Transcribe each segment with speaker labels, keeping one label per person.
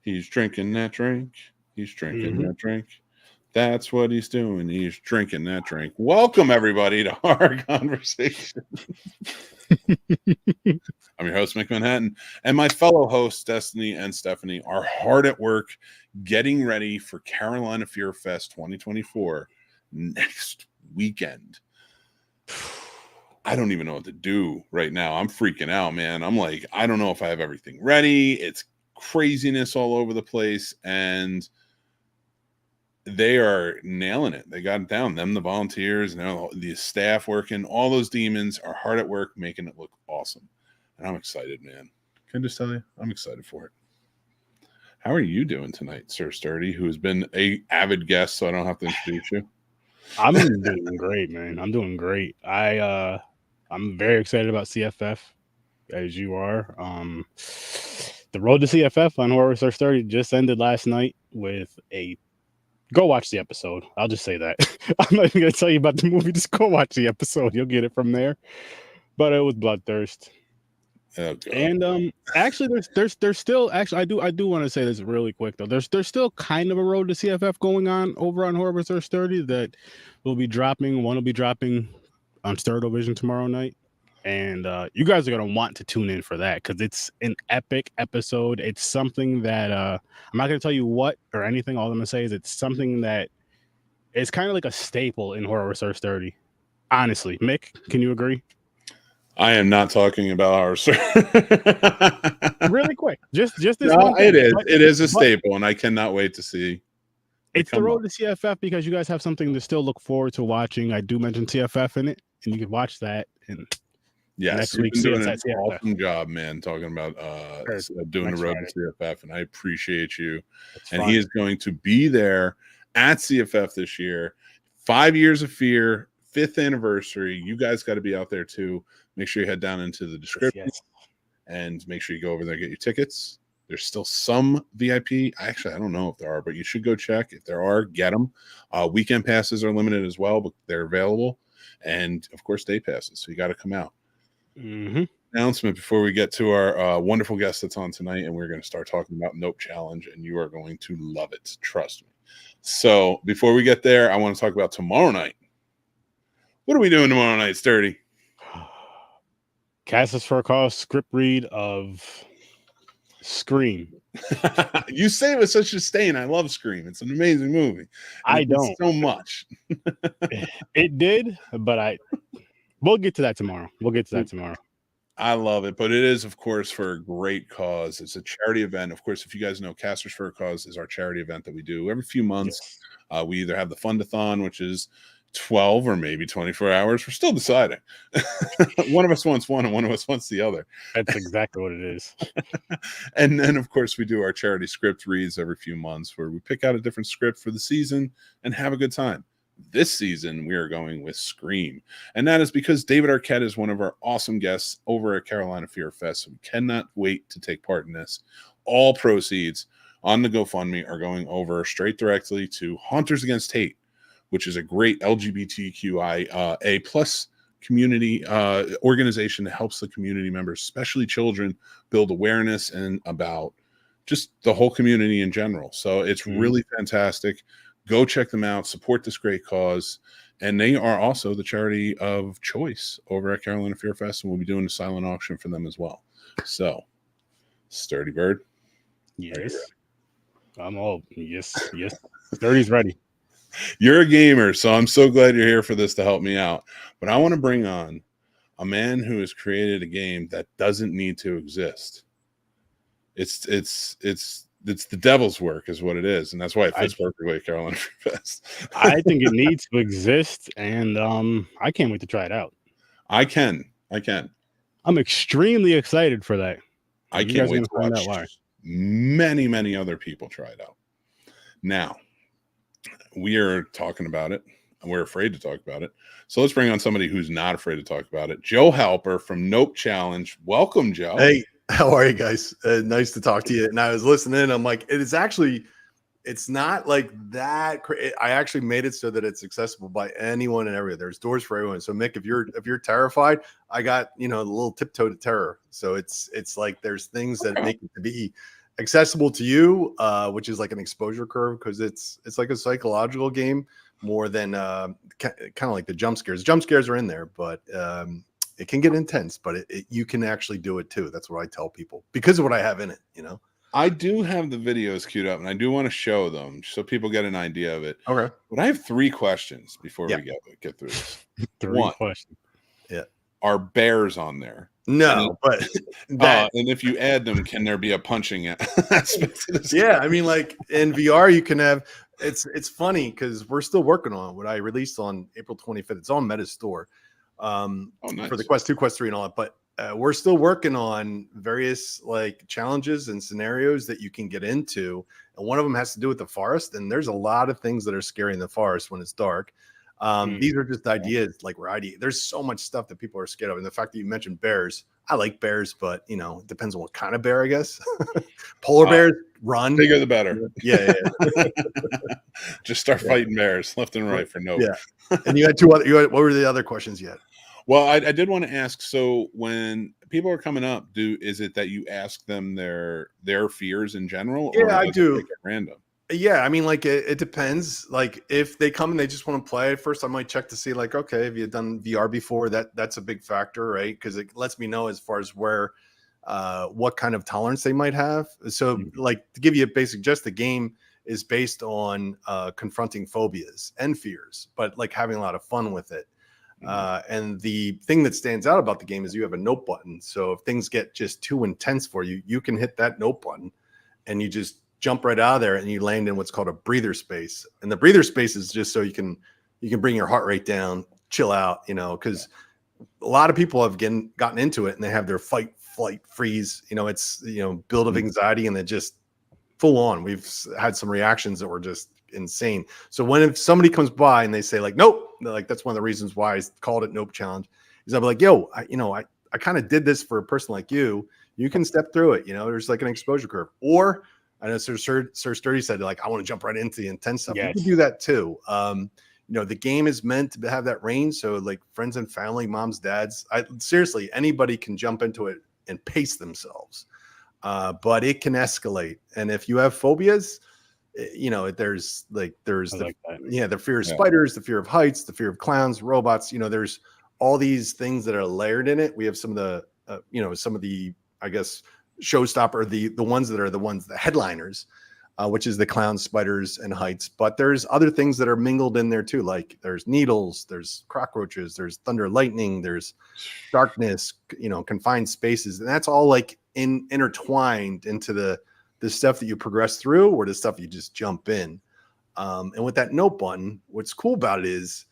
Speaker 1: He's drinking that drink. He's drinking
Speaker 2: Mm-hmm.
Speaker 1: that drink. That's what he's doing. He's drinking that drink. Welcome, everybody, to our conversation. I'm your host, Mick Manhattan, and my fellow hosts, Destiny and Stephanie, are hard at work getting ready for Carolina Fear Fest 2024 next weekend. I don't even know what to do right now. I'm freaking out, man. I'm like, I don't know if I have everything ready. It's craziness all over the place, and they are nailing it. They got it down. Them, the volunteers, and the staff working. All those demons are hard at work making it look awesome. And I'm excited, man. Can I just tell you? I'm excited for it. How are you doing tonight, Sir Sturdy, who has been an avid guest, so I don't have to introduce you?
Speaker 2: I'm doing great, man. I'm doing great. I'm very excited about CFF, as you are. The road to CFF on Horror Sir Sturdy just ended last night with a. Go watch the episode. I'll just say that. I'm not even going to tell you about the movie. Just go watch the episode. You'll get it from there. But it was bloodthirst.
Speaker 1: Oh, God.
Speaker 2: And actually, there's still actually I do want to say this really quick though. There's still kind of a road to CFF going on over on Horror Sir Sturdy that will be dropping. One will be dropping on Sturdo Vision tomorrow night. And you guys are going to want to tune in for that because it's an epic episode. It's something that I'm not going to tell you what or anything. All I'm going to say is it's something that is kind of like a staple in Horror Research 30. Honestly, Mick, can you agree?
Speaker 1: I am not talking about our
Speaker 2: really quick. Just this
Speaker 1: no,
Speaker 2: one thing.
Speaker 1: It is a staple, and I cannot wait to see.
Speaker 2: It's the road to CFF because you guys have something to still look forward to watching. I do mention CFF in it, and you can watch that. And
Speaker 1: yes,
Speaker 2: next
Speaker 1: you've
Speaker 2: week,
Speaker 1: been doing an awesome job, man, talking about doing the road to CFF, and I appreciate you. And he is going to be there at CFF this year. 5 years of Fear, 5th anniversary. You guys got to be out there too. Make sure you head down into the description and make sure you go over there and get your tickets. There's still some VIP. Actually, I don't know if there are, but you should go check. If there are, get them. Weekend passes are limited as well, but they're available. And, of course, day passes. So you got to come out.
Speaker 2: Mm-hmm.
Speaker 1: Announcement before we get to our wonderful guest that's on tonight, and we're going to start talking about Nope Challenge, and you are going to love it. Trust me. So before we get there, I want to talk about tomorrow night. What are we doing tomorrow night, Sturdy?
Speaker 2: Cassis for a Cause script read of Scream.
Speaker 1: You say it with such disdain. I love Scream. It's an amazing movie.
Speaker 2: I don't
Speaker 1: so much.
Speaker 2: It did, but we'll get to that tomorrow.
Speaker 1: I love it, but it is, of course, for a great cause. It's a charity event. Of course, if you guys know, Casters for a Cause is our charity event that we do every few months. Yes. We either have the Fundathon, which is 12 or maybe 24 hours. We're still deciding. One of us wants one and one of us wants the other.
Speaker 2: That's exactly what it is.
Speaker 1: And then, of course, we do our charity script reads every few months where we pick out a different script for the season and have a good time. This season, we are going with Scream. And that is because David Arquette is one of our awesome guests over at Carolina Fear Fest. So we cannot wait to take part in this. All proceeds on the GoFundMe are going over straight directly to Haunters Against Hate, which is a great LGBTQIA plus community organization that helps the community members, especially children, build awareness and about just the whole community in general. So it's really fantastic. Go check them out, support this great cause. And they are also the charity of choice over at Carolina Fear Fest, and we'll be doing a silent auction for them as well. So, Sturdy Bird.
Speaker 2: Yes. I'm all, yes. Sturdy's ready.
Speaker 1: You're a gamer, so I'm so glad you're here for this to help me out. But I want to bring on a man who has created a game that doesn't need to exist. It's the devil's work is what it is, and that's why it fits perfectly at Carolina Free Fest.
Speaker 2: I think it needs to exist, and I can't wait to try it out.
Speaker 1: I can.
Speaker 2: I'm extremely excited for that.
Speaker 1: I can't wait to watch many other people try it out. Now, we are talking about it, and we're afraid to talk about it. So let's bring on somebody who's not afraid to talk about it. Joe Halper from Nope Challenge. Welcome, Joe.
Speaker 3: Hey, how are you guys? Nice to talk to you. And I was listening. I'm like, it's not like that. I actually made it so that it's accessible by anyone and everyone. There's doors for everyone. So Mick, if you're terrified, I got, the little tiptoe to terror. So it's like there's things that make it to be accessible to you, which is like an exposure curve, because it's like a psychological game more than kind of like the jump scares. Jump scares are in there, but it can get intense, but you can actually do it too. That's what I tell people because of what I have in it, you know.
Speaker 1: I do have the videos queued up, and I do want to show them so people get an idea of it.
Speaker 3: Okay.
Speaker 1: But I have 3 questions before we get through this.
Speaker 2: 3 questions.
Speaker 3: Yeah.
Speaker 1: Are bears on there?
Speaker 3: No, but
Speaker 1: and if you add them, can there be a punching aspect to this?
Speaker 3: Yeah, I mean, like in VR, you can have. It's funny because we're still working on what I released on April 25th. It's on Meta's store
Speaker 1: Nice.
Speaker 3: for the Quest 2, Quest 3, and all that. But we're still working on various like challenges and scenarios that you can get into, and one of them has to do with the forest. And there's a lot of things that are scary in the forest when it's dark. These are just ideas, like variety. There's so much stuff that people are scared of, and the fact that you mentioned bears, I like bears, but you know, it depends on what kind of bear, I guess. Polar bears run,
Speaker 1: bigger the better.
Speaker 3: Yeah.
Speaker 1: Just start fighting bears left and right for no.
Speaker 3: Yeah. And you had 2 other. What were the other questions you had?
Speaker 1: Well, I did want to ask. So when people are coming up, is it that you ask them their fears in general?
Speaker 3: Yeah,
Speaker 1: or
Speaker 3: I do.
Speaker 1: At random.
Speaker 3: Yeah, I mean, like it depends. Like if they come and they just want to play, at first I might check to see, like, okay, have you done VR before? That's a big factor, right? Because it lets me know as far as where, what kind of tolerance they might have. So, like to give you a basic, just the game is based on confronting phobias and fears, but like having a lot of fun with it. And the thing that stands out about the game is you have a note button. So if things get just too intense for you, you can hit that note button and you just jump right out of there and you land in what's called a breather space. And the breather space is just so you can bring your heart rate down, chill out, you know, because a lot of people have gotten into it and they have their fight, flight, freeze, you know, it's, you know, build of anxiety, and they just full on. We've had some reactions that were just insane. So if somebody comes by and they say like, nope, like that's one of the reasons why I called it Nope Challenge, is I'll be like, yo, I kind of did this for a person like you. You can step through it. You know, there's like an exposure curve. Or I know Sir Sturdy said, like, I want to jump right into the intense stuff. Yes. You can do that too. You know, the game is meant to have that range. So like friends and family, moms, dads, seriously, anybody can jump into it and pace themselves. But it can escalate. And if you have phobias, you know, there's the fear of spiders, the fear of heights, the fear of clowns, robots, you know, there's all these things that are layered in it. We have some of the, I guess, showstopper, the ones that are the headliners, which is the clowns, spiders, and heights. But there's other things that are mingled in there too. Like there's needles, there's cockroaches, there's thunder, lightning, there's darkness, you know, confined spaces. And that's all like intertwined into the stuff that you progress through or the stuff you just jump in. And with that note button, what's cool about it is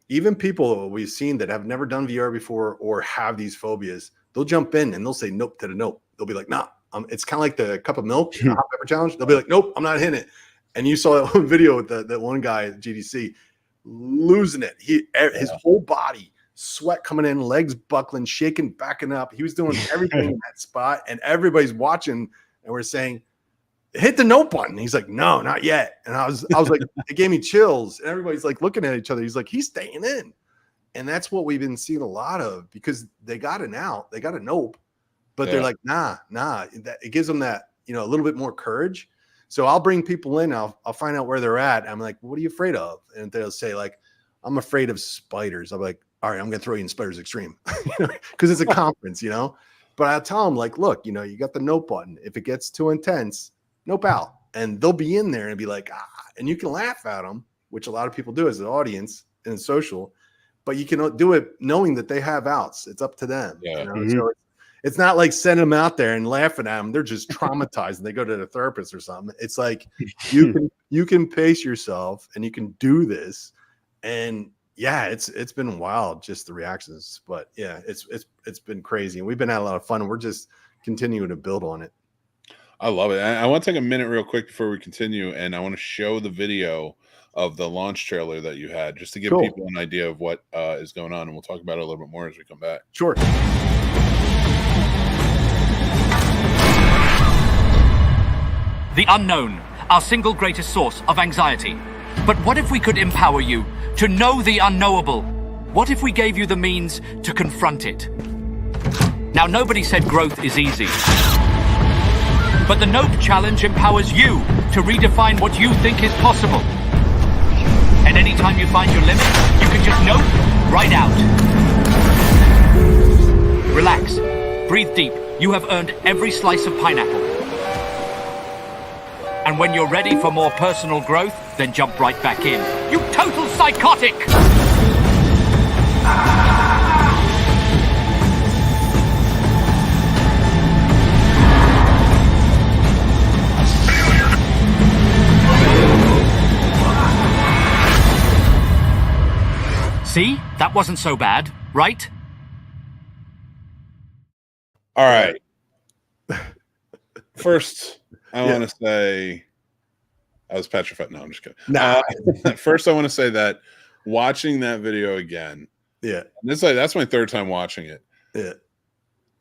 Speaker 3: even people we've seen that have never done VR before or have these phobias, they'll jump in and they'll say nope to the nope. They'll be like, nah, it's kind of like the cup of milk, the hot pepper challenge. They'll be like, nope, I'm not hitting it. And you saw that one video with that one guy at GDC losing it. His whole body, sweat coming in, legs buckling, shaking, backing up. He was doing everything in that spot, and everybody's watching, and we're saying, hit the note button. He's like, no, not yet. And I was like, it gave me chills. And everybody's like looking at each other. He's like, he's staying in. And that's what we've been seeing a lot of, because they got an out, they got a nope, but they're like, nah. It gives them that, you know, a little bit more courage. So I'll bring people in. I'll find out where they're at. I'm like, what are you afraid of? And they'll say like, I'm afraid of spiders. I'm like, all right, I'm going to throw you in Spiders Extreme because it's a conference, you know. But I'll tell them like, look, you know, you got the nope button. If it gets too intense, nope out. And they'll be in there and be like, and you can laugh at them, which a lot of people do as an audience and social, but you can do it knowing that they have outs. It's up to them.
Speaker 1: Yeah.
Speaker 3: You know? So it's not like sending them out there and laughing at them. They're just traumatized and they go to the therapist or something. It's like you can pace yourself and you can do this. And yeah, it's been wild, just the reactions. But yeah, it's been crazy. And we've been having a lot of fun. And we're just continuing to build on it.
Speaker 1: I love it. I want to take a minute real quick before we continue, and I want to show the video of the launch trailer that you had, just to give people an idea of what is going on, and we'll talk about it a little bit more as we come back.
Speaker 3: Sure.
Speaker 4: The unknown, our single greatest source of anxiety. But what if we could empower you to know the unknowable? What if we gave you the means to confront it? Now, nobody said growth is easy. But the Nope Challenge empowers you to redefine what you think is possible. And anytime you find your limit, you can just nope right out. Relax. Breathe deep. You have earned every slice of pineapple. And when you're ready for more personal growth, then jump right back in. You total psychotic! See? That wasn't so bad, right?
Speaker 1: All right. First, I want to say I was petrified. No, I'm just kidding.
Speaker 3: Nah.
Speaker 1: First, I want to say that watching that video again, that's my third time watching it.
Speaker 3: Yeah.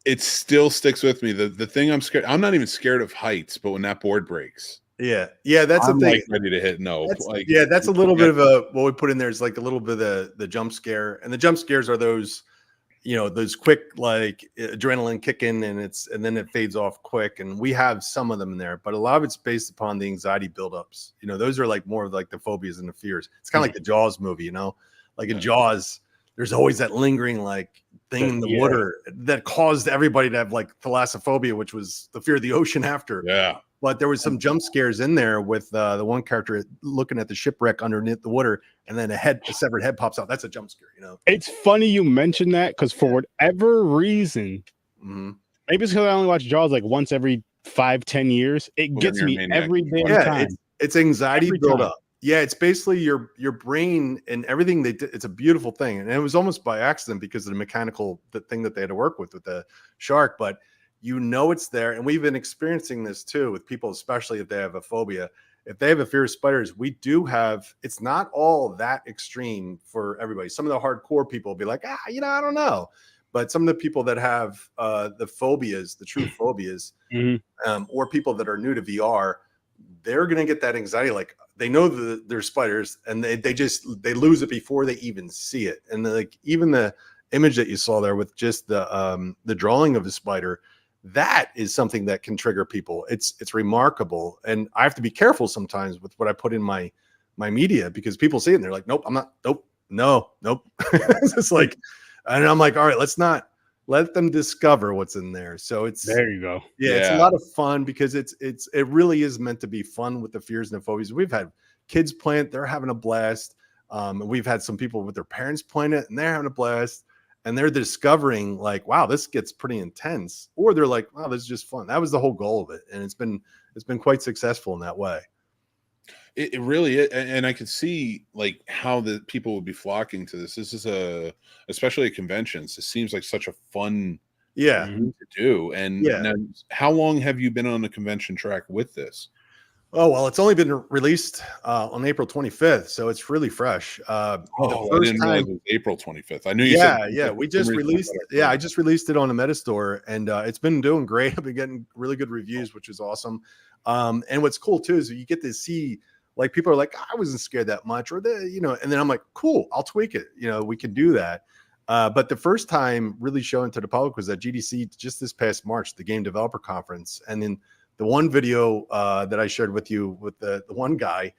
Speaker 1: It still sticks with me. The thing I'm scared, I'm not even scared of heights, but when that board breaks.
Speaker 3: Yeah. That's
Speaker 1: I'm
Speaker 3: the thing.
Speaker 1: like ready to hit no.
Speaker 3: That's a little bit of what we put in there is like a little bit of the jump scare. And the jump scares are those, those quick like adrenaline kick in and then it fades off quick. And we have some of them in there, but a lot of it's based upon the anxiety buildups. Those are like more of like the phobias and the fears. It's kind of like the Jaws movie, like in Jaws, there's always that lingering like thing in the water that caused everybody to have like thalassophobia, which was the fear of the ocean after.
Speaker 1: Yeah.
Speaker 3: But there was some jump scares in there with the one character looking at the shipwreck underneath the water, and then a severed head pops out. That's a jump scare,
Speaker 2: It's funny you mentioned that because for whatever reason, maybe it's because I only watch Jaws like once every 5-10 years. It gets me every damn time.
Speaker 3: It's anxiety buildup. Yeah, it's basically your brain and everything they did. It's a beautiful thing, and it was almost by accident because of the mechanical thing that they had to work with the shark, but. It's there. And we've been experiencing this too with people, especially if they have a phobia. If they have a fear of spiders, we do have, it's not all that extreme for everybody. Some of the hardcore people will be like, I don't know. But some of the people that have the phobias, the true phobias, or people that are new to VR, they're going to get that anxiety. Like they know that there's spiders and they lose it before they even see it. And like even the image that you saw there with just the drawing of a spider, that is something that can trigger people. It's remarkable. And I have to be careful sometimes with what I put in my media because people see it and they're like, nope, I'm not, nope. It's like, and I'm like, all right, let's not let them discover what's in there. So
Speaker 2: there you go.
Speaker 3: Yeah, it's a lot of fun because it really is meant to be fun with the fears and the phobias. We've had kids playing it, they're having a blast. We've had some people with their parents playing it and they're having a blast. And they're discovering like, wow, this gets pretty intense. Or they're like, wow, this is just fun. That was the whole goal of it. And it's been quite successful in that way.
Speaker 1: It really is. And I could see like how the people would be flocking to this. This is especially at conventions. It seems like such a fun thing to do. And now, how long have you been on the convention track with this?
Speaker 3: Oh, well, it's only been released on April 25th, so it's really fresh.
Speaker 1: I didn't realize it was April 25th. I knew you said.
Speaker 3: Yeah, we just released it. Yeah, I just released it on the Metastore, and it's been doing great. I've been getting really good reviews, which is awesome. And what's cool, too, is you get to see, like, people are like, I wasn't scared that much, or, and then I'm like, cool, I'll tweak it. We can do that. But the first time really showing to the public was at GDC just this past March, the Game Developer Conference. And then the one video that I shared with you with the one guy,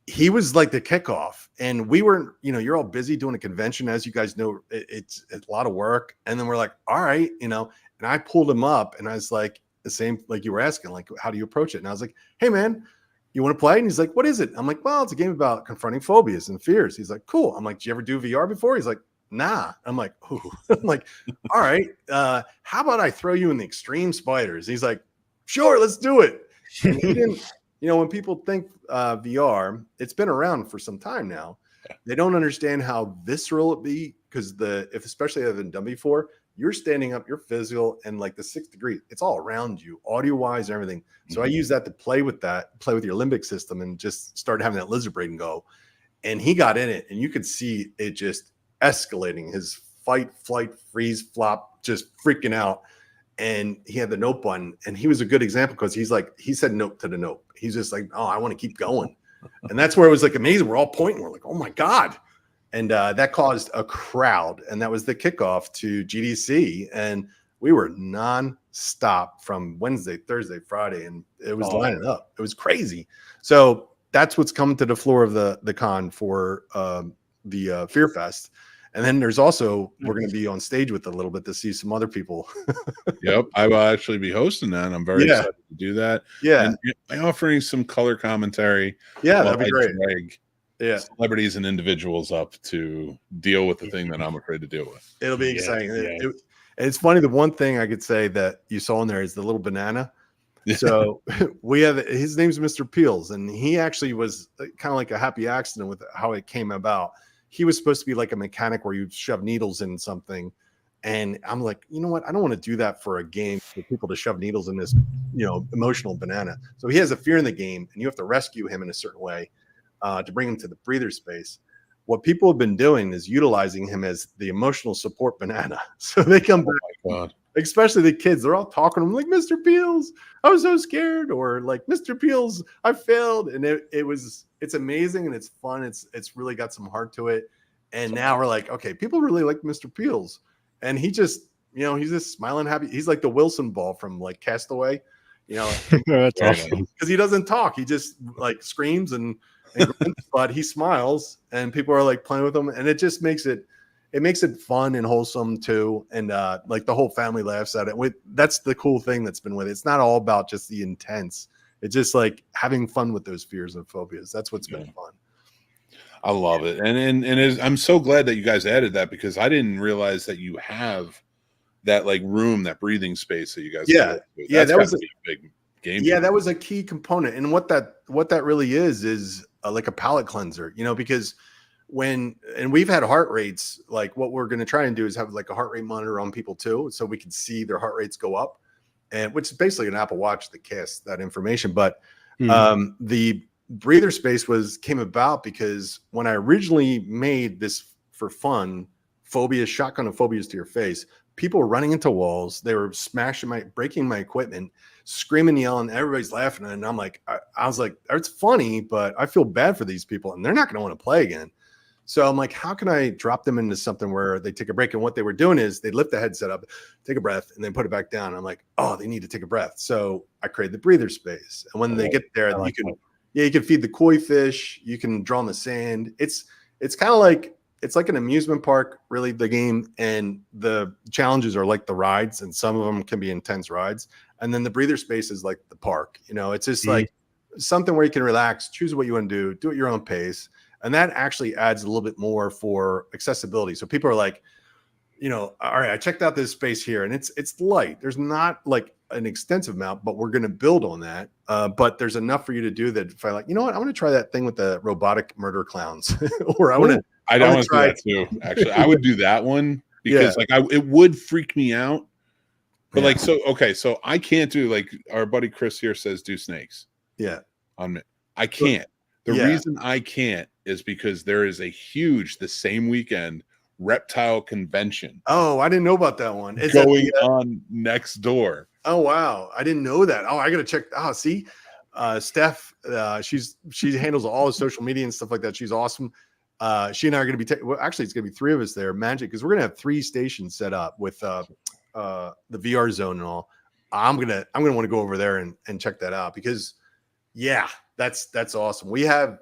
Speaker 3: he was like the kickoff. And we weren't, you're all busy doing a convention. As you guys know, it's a lot of work. And then we're like, all right, and I pulled him up and I was like, the same, like you were asking, like, how do you approach it? And I was like, hey, man, you want to play? And he's like, what is it? I'm like, well, it's a game about confronting phobias and fears. He's like, cool. I'm like, did you ever do VR before? He's like, nah. I'm like, ooh. I'm like, all right. How about I throw you in the extreme spiders? He's like, sure, let's do it. And he didn't, when people think VR, it's been around for some time now. They don't understand how visceral it be because especially if it hasn't been done before, you're standing up, you're physical, and like the 6th degree, it's all around you, audio wise and everything. So I use that to play with your limbic system and just start having that lizard brain go. And he got in it, and you could see it just escalating, his fight, flight, freeze, flop, just freaking out. And he had the nope button, and he was a good example because he said nope to the nope. He's just like, oh, I want to keep going. And that's where it was like amazing. We're all pointing. We're like, oh my God. And that caused a crowd. And that was the kickoff to GDC. And We were non-stop from Wednesday, Thursday, Friday, and it was lining up. It was crazy. So that's what's coming to the floor of the con for the Fear Fest. And then there's also, we're going to be on stage with a little bit to see some other people.
Speaker 1: Yep. I will actually be hosting that. I'm very excited to do that.
Speaker 3: Yeah.
Speaker 1: And offering some color commentary.
Speaker 3: Yeah, that'd be great.
Speaker 1: Celebrities and individuals up to deal with the thing that I'm afraid to deal with.
Speaker 3: It'll be exciting. And it's funny. The one thing I could say that you saw in there is the little banana. So we have, his name's Mr. Peels, and he actually was kind of like a happy accident with how it came about. He was supposed to be like a mechanic where you shove needles in something. And I'm like, you know what? I don't want to do that for a game for people to shove needles in this, emotional banana. So he has a fear in the game, and you have to rescue him in a certain way to bring him to the breather space. What people have been doing is utilizing him as the emotional support banana. So they come back. Oh my God. Especially the kids, they're all talking to him like, Mr. Peels, I was so scared, or like, Mr. Peels, I failed. And it's amazing and it's fun. It's really got some heart to it. And now we're like, okay, people really like Mr. Peels. And he just, he's just smiling happy. He's like the Wilson ball from like Castaway,
Speaker 2: That's awesome.
Speaker 3: Because he doesn't talk. He just like screams and grunts, but he smiles and people are like playing with him. And it just makes it fun and wholesome too. And like the whole family laughs at it. That's the cool thing that's been with it. It's not all about just the intense. It's just like having fun with those fears and phobias. That's what's been fun.
Speaker 1: I love it. And I'm so glad that you guys added that, because I didn't realize that you have that like room, that breathing space that you guys
Speaker 3: that was a
Speaker 1: big game.
Speaker 3: Yeah, that was a key component. And what that really is like a palate cleanser, because and we've had heart rates, like what we're going to try and do is have like a heart rate monitor on people too, so we can see their heart rates go up, and which is basically an Apple Watch that casts that information. But the breather space came about because when I originally made this for fun, shotgun of phobias to your face, people were running into walls, they were breaking my equipment, screaming, yelling, everybody's laughing, and I'm like, I was like, it's funny, but I feel bad for these people, and they're not going to want to play again. So I'm like, how can I drop them into something where they take a break? And what they were doing is they'd lift the headset up, take a breath, and then put it back down. I'm like, oh, they need to take a breath. So I created the breather space. And when they get there, you can feed the koi fish, you can draw in the sand. It's kind of like, it's like an amusement park, really, the game. And the challenges are like the rides, and some of them can be intense rides. And then the breather space is like the park. It's just like something where you can relax, choose what you want to do at your own pace. And that actually adds a little bit more for accessibility. So people are like, all right, I checked out this space here, and it's light. There's not like an extensive amount, but we're going to build on that. But there's enough for you to do that. If I like, you know what, I want to try that thing with the robotic murder clowns, or I want to do that too. Actually, I would do that one because it would freak me out. But so I can't do, like our buddy Chris here says, do snakes. Yeah. I can't. The reason I can't is because there is a the same weekend, reptile convention. Oh, I didn't know about that one.
Speaker 1: It's going on next door.
Speaker 3: Oh, wow. I didn't know that. Oh, I got to check. Oh, see, Steph, she handles all the social media and stuff like that. She's awesome. She and I are going to be, actually, it's going to be 3 of us there. Magic, because we're going to have 3 stations set up with the VR zone and all. I'm going to want to go over there and check that out because, that's awesome. I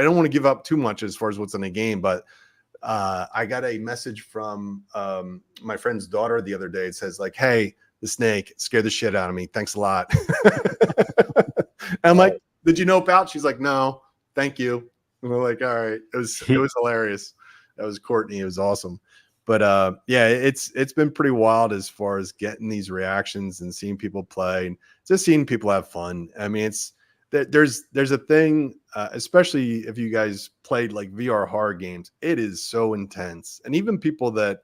Speaker 3: don't want to give up too much as far as what's in the game, but I got a message from my friend's daughter the other day. It says like, hey, the snake scared the shit out of me. Thanks a lot. I'm like, did you know about? She's like, no, thank you. And we're like, all right. It was hilarious. That was Courtney. It was awesome. But it's been pretty wild as far as getting these reactions and seeing people play and just seeing people have fun. I mean, there's a thing, especially if you guys played like VR horror games, it is so intense. And even people that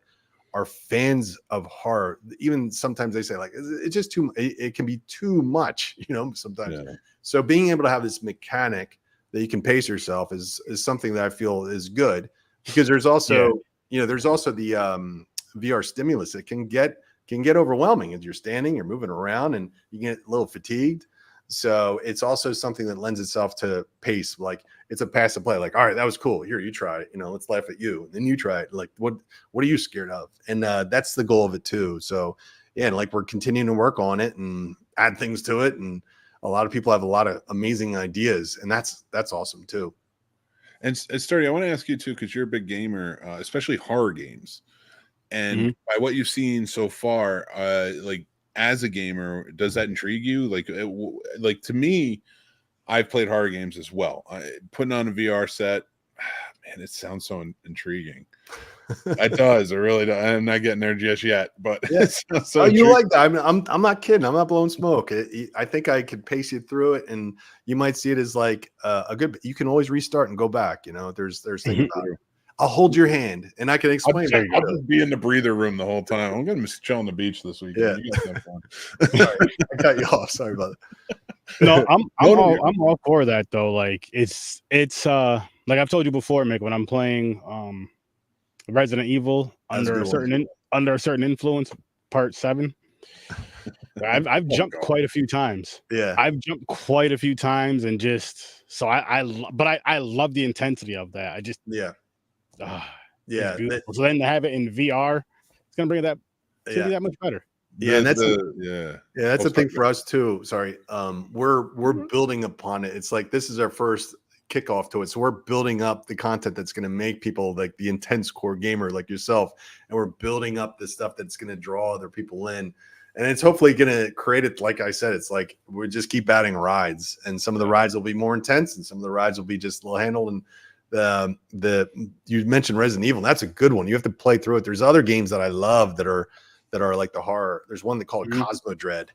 Speaker 3: are fans of horror, even sometimes they say like, it's just it can be too much, sometimes. Yeah. So being able to have this mechanic that you can pace yourself is something that I feel is good, because there's also, there's also the VR stimulus. It can get overwhelming as you're standing, you're moving around, and you get a little fatigued. So it's also something that lends itself to pace. Like it's a pass and play. Like, all right, that was cool. Here, you try it. Let's laugh at you. And then you try it. Like, what are you scared of? And that's the goal of it too. So yeah, like we're continuing to work on it and add things to it. And a lot of people have a lot of amazing ideas, and that's awesome too.
Speaker 1: And Sturdy, I want to ask you too, because you're a big gamer, especially horror games. And by what you've seen so far, like as a gamer, does that intrigue you? Like to me, I've played horror games as well. Putting on a VR set, man, it sounds so intriguing. It does. It really does. I'm not getting there just yet, but
Speaker 3: yes. So you like that? I mean, I'm not kidding. I'm not blowing smoke. I think I could pace you through it, and you might see it as like a good. You can always restart and go back. There's things about it. I'll hold your hand, and I can explain.
Speaker 1: I'll just be in the breather room the whole time. I'm going to chill on the beach this weekend.
Speaker 3: Yeah. You guys have fun. Sorry, I cut you off. Sorry about that.
Speaker 2: No, I'm all for that though. Like it's like I've told you before, Mick. When I'm playing Resident Evil under a certain influence, Part 7. I've jumped quite a few times.
Speaker 3: Yeah,
Speaker 2: I've jumped quite a few times, and just so I love the intensity of that. I just
Speaker 3: yeah.
Speaker 2: So then to have it in VR, it's gonna bring that that much better.
Speaker 3: Yeah, and that's that's the thing for us too. Sorry, we're building upon it. It's like this is our first kickoff to it, so we're building up the content that's going to make people like the intense core gamer like yourself, and we're building up the stuff that's going to draw other people in, and it's hopefully going to create it. Like I said, it's like we just keep adding rides, and some of the rides will be more intense, and some of the rides will be just a little handled. And you mentioned Resident Evil, and that's a good one. You have to play through it. There's other games that I love that are like the horror. There's one they call it Cosmodread,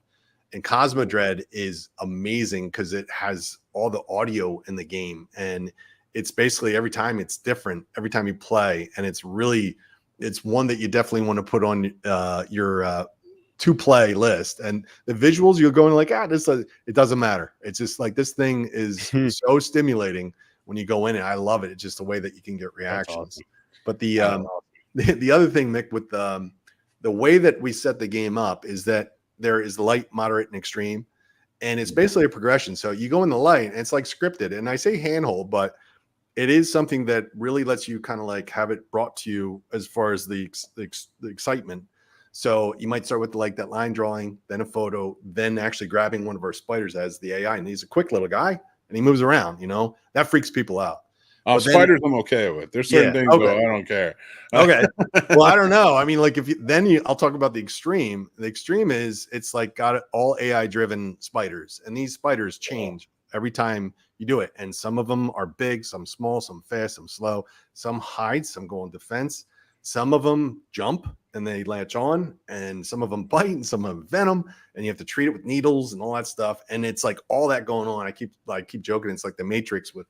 Speaker 3: and Cosmodread is amazing because it has all the audio in the game, and it's basically every time it's different every time you play, and it's one that you definitely want to put on your to play list. And the visuals, you're going like, it doesn't matter. It's just like this thing is so stimulating when you go in, and I love it. It's just the way that you can get reactions. Awesome. But the other thing, Mick, with the way that we set the game up is that there is light, moderate, and extreme. And it's basically a progression. So you go in the light, and it's like scripted. And I say handhold, but it is something that really lets you kind of like have it brought to you as far as the excitement. So you might start with like that line drawing, then a photo, then actually grabbing one of our spiders as the AI. And he's a quick little guy, and he moves around, that freaks people out.
Speaker 1: Spiders I'm okay with. There's certain things though, I don't care.
Speaker 3: Okay. Well, I don't know. I mean, like I'll talk about the extreme. The extreme is it's like got all AI driven spiders, and these spiders change every time you do it. And some of them are big, some small, some fast, some slow, some hide, some go on defense. Some of them jump and they latch on, and some of them bite, and some of them venom, and you have to treat it with needles and all that stuff. And it's like all that going on. I keep joking. It's like the Matrix with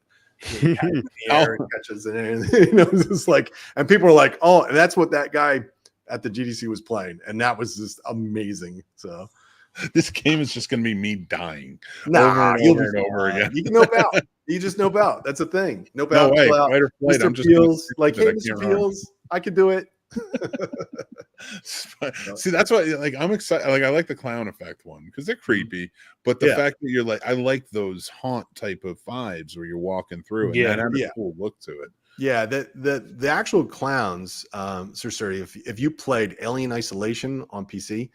Speaker 3: in the air and catches and it's just like, and people are like, oh, and that's what that guy at the GDC was playing, and that was just amazing. So
Speaker 1: this game is just going to be me dying
Speaker 3: over
Speaker 1: and over again.
Speaker 3: You can nope out. You just nope out. That's a thing. Nope out.
Speaker 1: No way. Fight or flight.
Speaker 3: Mr. Peels, like, hey, Mr. Peels, I could do it.
Speaker 1: See, that's why like I'm excited. Like I like the clown effect one because they're creepy, but the fact that you're like, I like those haunt type of vibes where you're walking through and that has a cool look to it.
Speaker 3: Yeah, the actual clowns, Sir Sturdy, if you played Alien Isolation on PC,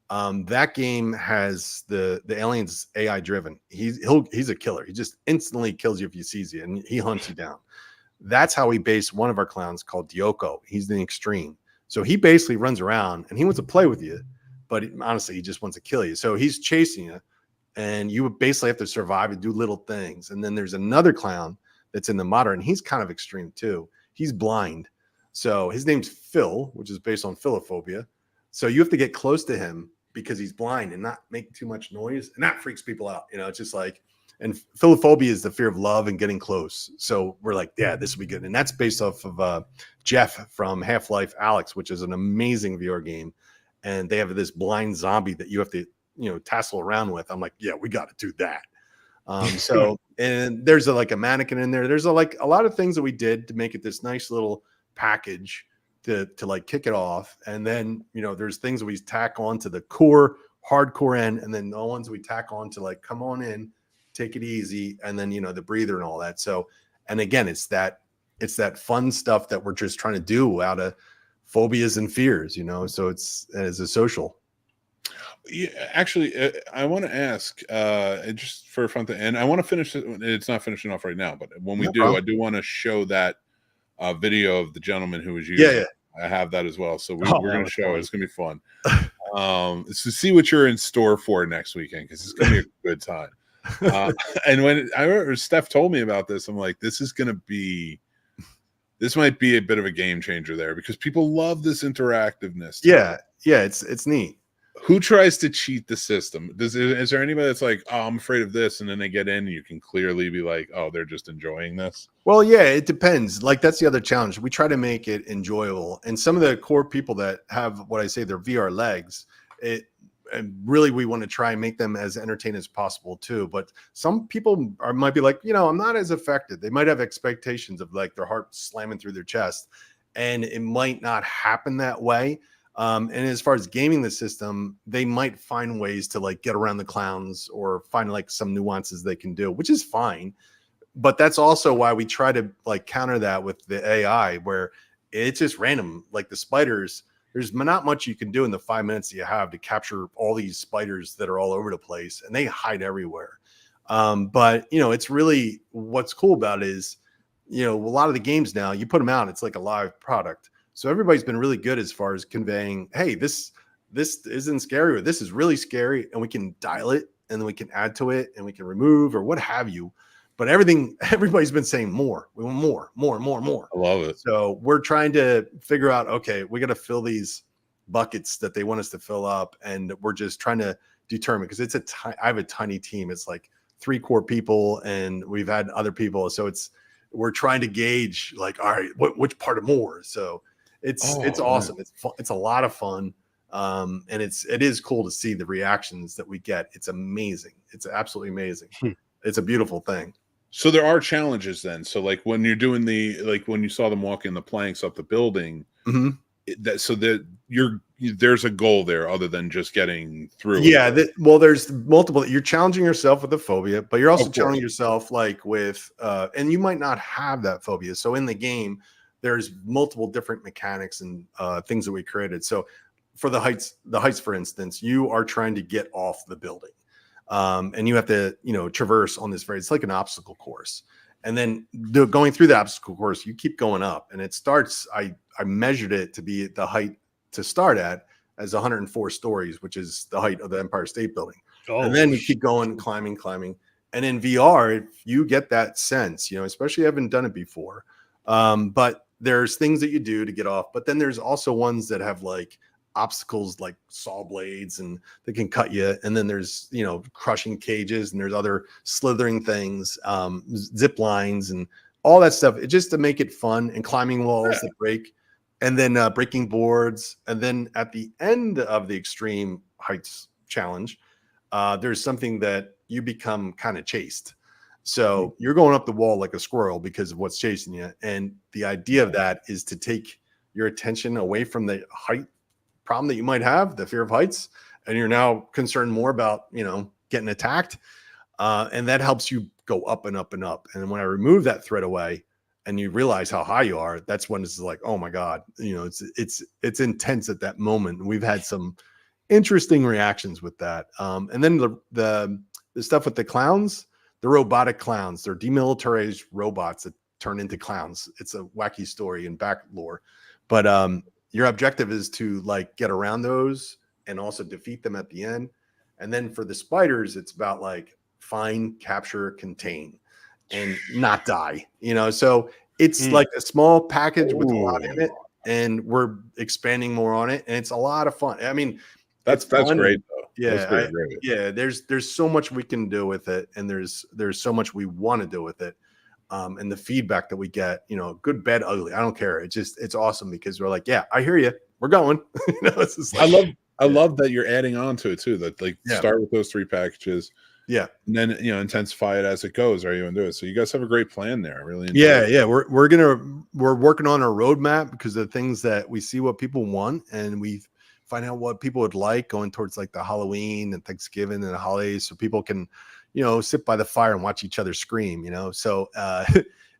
Speaker 3: that game has the aliens AI driven. He's a killer. He just instantly kills you if he sees you, and he hunts you down. That's how we based one of our clowns called Dioko. He's the extreme. So he basically runs around and he wants to play with you, but honestly, he just wants to kill you. So he's chasing you, and you basically have to survive and do little things. And then there's another clown that's in the moderate, and he's kind of extreme too. He's blind. So his name's Phil, which is based on philophobia. So you have to get close to him because he's blind and not make too much noise. And that freaks people out. It's just like, and philophobia is the fear of love and getting close. So we're like, yeah, this will be good. And that's based off of Jeff from Half-Life Alyx, which is an amazing VR game. And they have this blind zombie that you have to, tassel around with. I'm like, yeah, we got to do that. And there's a mannequin in there. There's a lot of things that we did to make it this nice little package to like kick it off. And then, there's things that we tack on to the core hardcore end, and then the ones we tack on to like, come on in, take it easy, and then, you know, the breather and all that. So, and again, it's that fun stuff that we're just trying to do out of phobias and fears, you know. So it's as a social.
Speaker 1: Yeah, actually, I want to ask, just for fun thing, and I want to finish it. It's not finishing off right now, but when we do, I do want to show that video of the gentleman who was using.
Speaker 3: Yeah.
Speaker 1: I have that as well, so we're going to show it. It's going to be fun. So see what you're in store for next weekend, because it's going to be a good time. And when I remember Steph told me about this, I'm like, this might be a bit of a game changer there, because people love this interactiveness.
Speaker 3: Yeah, it's neat.
Speaker 1: Who tries to cheat the system? Is there anybody that's like, oh, I'm afraid of this, and then they get in and you can clearly be like, oh, they're just enjoying this?
Speaker 3: Well, yeah, it depends. Like, that's the other challenge. We try to make it enjoyable. And some of the core people that have what I say, their VR legs, and really we want to try and make them as entertaining as possible too. But some people might be like, you know, I'm not as affected. They might have expectations of like their heart slamming through their chest, and it might not happen that way. And as far as gaming the system, they might find ways to like get around the clowns or find like some nuances they can do, which is fine. But that's also why we try to like counter that with the AI, where it's just random. Like the spiders, there's not much you can do in the 5 minutes that you have to capture all these spiders that are all over the place, and they hide everywhere. But you know, it's really, what's cool about it is, you know, a lot of the games now, you put them out, it's like a live product. So everybody's been really good as far as conveying, hey, this isn't scary, or this is really scary, and we can dial it, and then we can add to it, and we can remove or what have you. But everybody's been saying more. We want more.
Speaker 1: I love it.
Speaker 3: So we're trying to figure out, okay, we got to fill these buckets that they want us to fill up, and we're just trying to determine, because I have a tiny team. It's like 3 core people, and we've had other people. So we're trying to gauge like, all right, which part of more. So it's awesome. Man. It's fun. It's a lot of fun. And it is cool to see the reactions that we get. It's amazing. It's absolutely amazing. It's a beautiful thing.
Speaker 1: So there are challenges then. So like when you're doing when you saw them walking the planks up the building, there's a goal there other than just getting through.
Speaker 3: Yeah. There's multiple. You're challenging yourself with a phobia, but you're also challenging yourself like with, and you might not have that phobia. So in the game, there's multiple different mechanics and things that we created. So for the heights, for instance, you are trying to get off the building. And you have to, you know, traverse on this it's like an obstacle course. And then going through the obstacle course, you keep going up, and it starts, I measured it to be the height to start at as 104 stories, which is the height of the Empire State Building. And then you keep going, climbing. And in VR, if you get that sense, you know, especially haven't done it before, but there's things that you do to get off, but then there's also ones that have like obstacles like saw blades and they can cut you, and then there's, you know, crushing cages, and there's other slithering things, zip lines and all that stuff. It's just to make it fun, and climbing walls that break, and then breaking boards. And then at the end of the extreme heights challenge, there's something that you become kind of chased. So you're going up the wall like a squirrel because of what's chasing you, and the idea of that is to take your attention away from the height problem that you might have, the fear of heights, and you're now concerned more about, you know, getting attacked, and that helps you go up and up and up. And when I remove that threat away, and you realize how high you are, that's when it's like, oh my god, you know, it's intense at that moment. We've had some interesting reactions with that. And then the stuff with the clowns, the robotic clowns, they're demilitarized robots that turn into clowns. It's a wacky story in back lore, but your objective is to like get around those and also defeat them at the end. And then for the spiders, it's about like find, capture, contain, and not die, you know? So it's like a small package with a lot in it, and we're expanding more on it. And it's a lot of fun. I mean,
Speaker 1: that's great though.
Speaker 3: Yeah.
Speaker 1: Great.
Speaker 3: Yeah. There's so much we can do with it. And there's so much we want to do with it. And the feedback that we get, you know, good, bad, ugly, I don't care. It's awesome, because we're like, yeah, I hear you. We're going. You know, it's just like,
Speaker 1: I love that you're adding on to it too. That like start with those 3 packages. Yeah. And then, you know, intensify it as it goes, or you want to do it. So you guys have a great plan there. I really enjoy it.
Speaker 3: Yeah. We're working on our roadmap, because the things that we see what people want, and we find out what people would like going towards like the Halloween and Thanksgiving and the holidays, so people can, sit by the fire and watch each other scream, So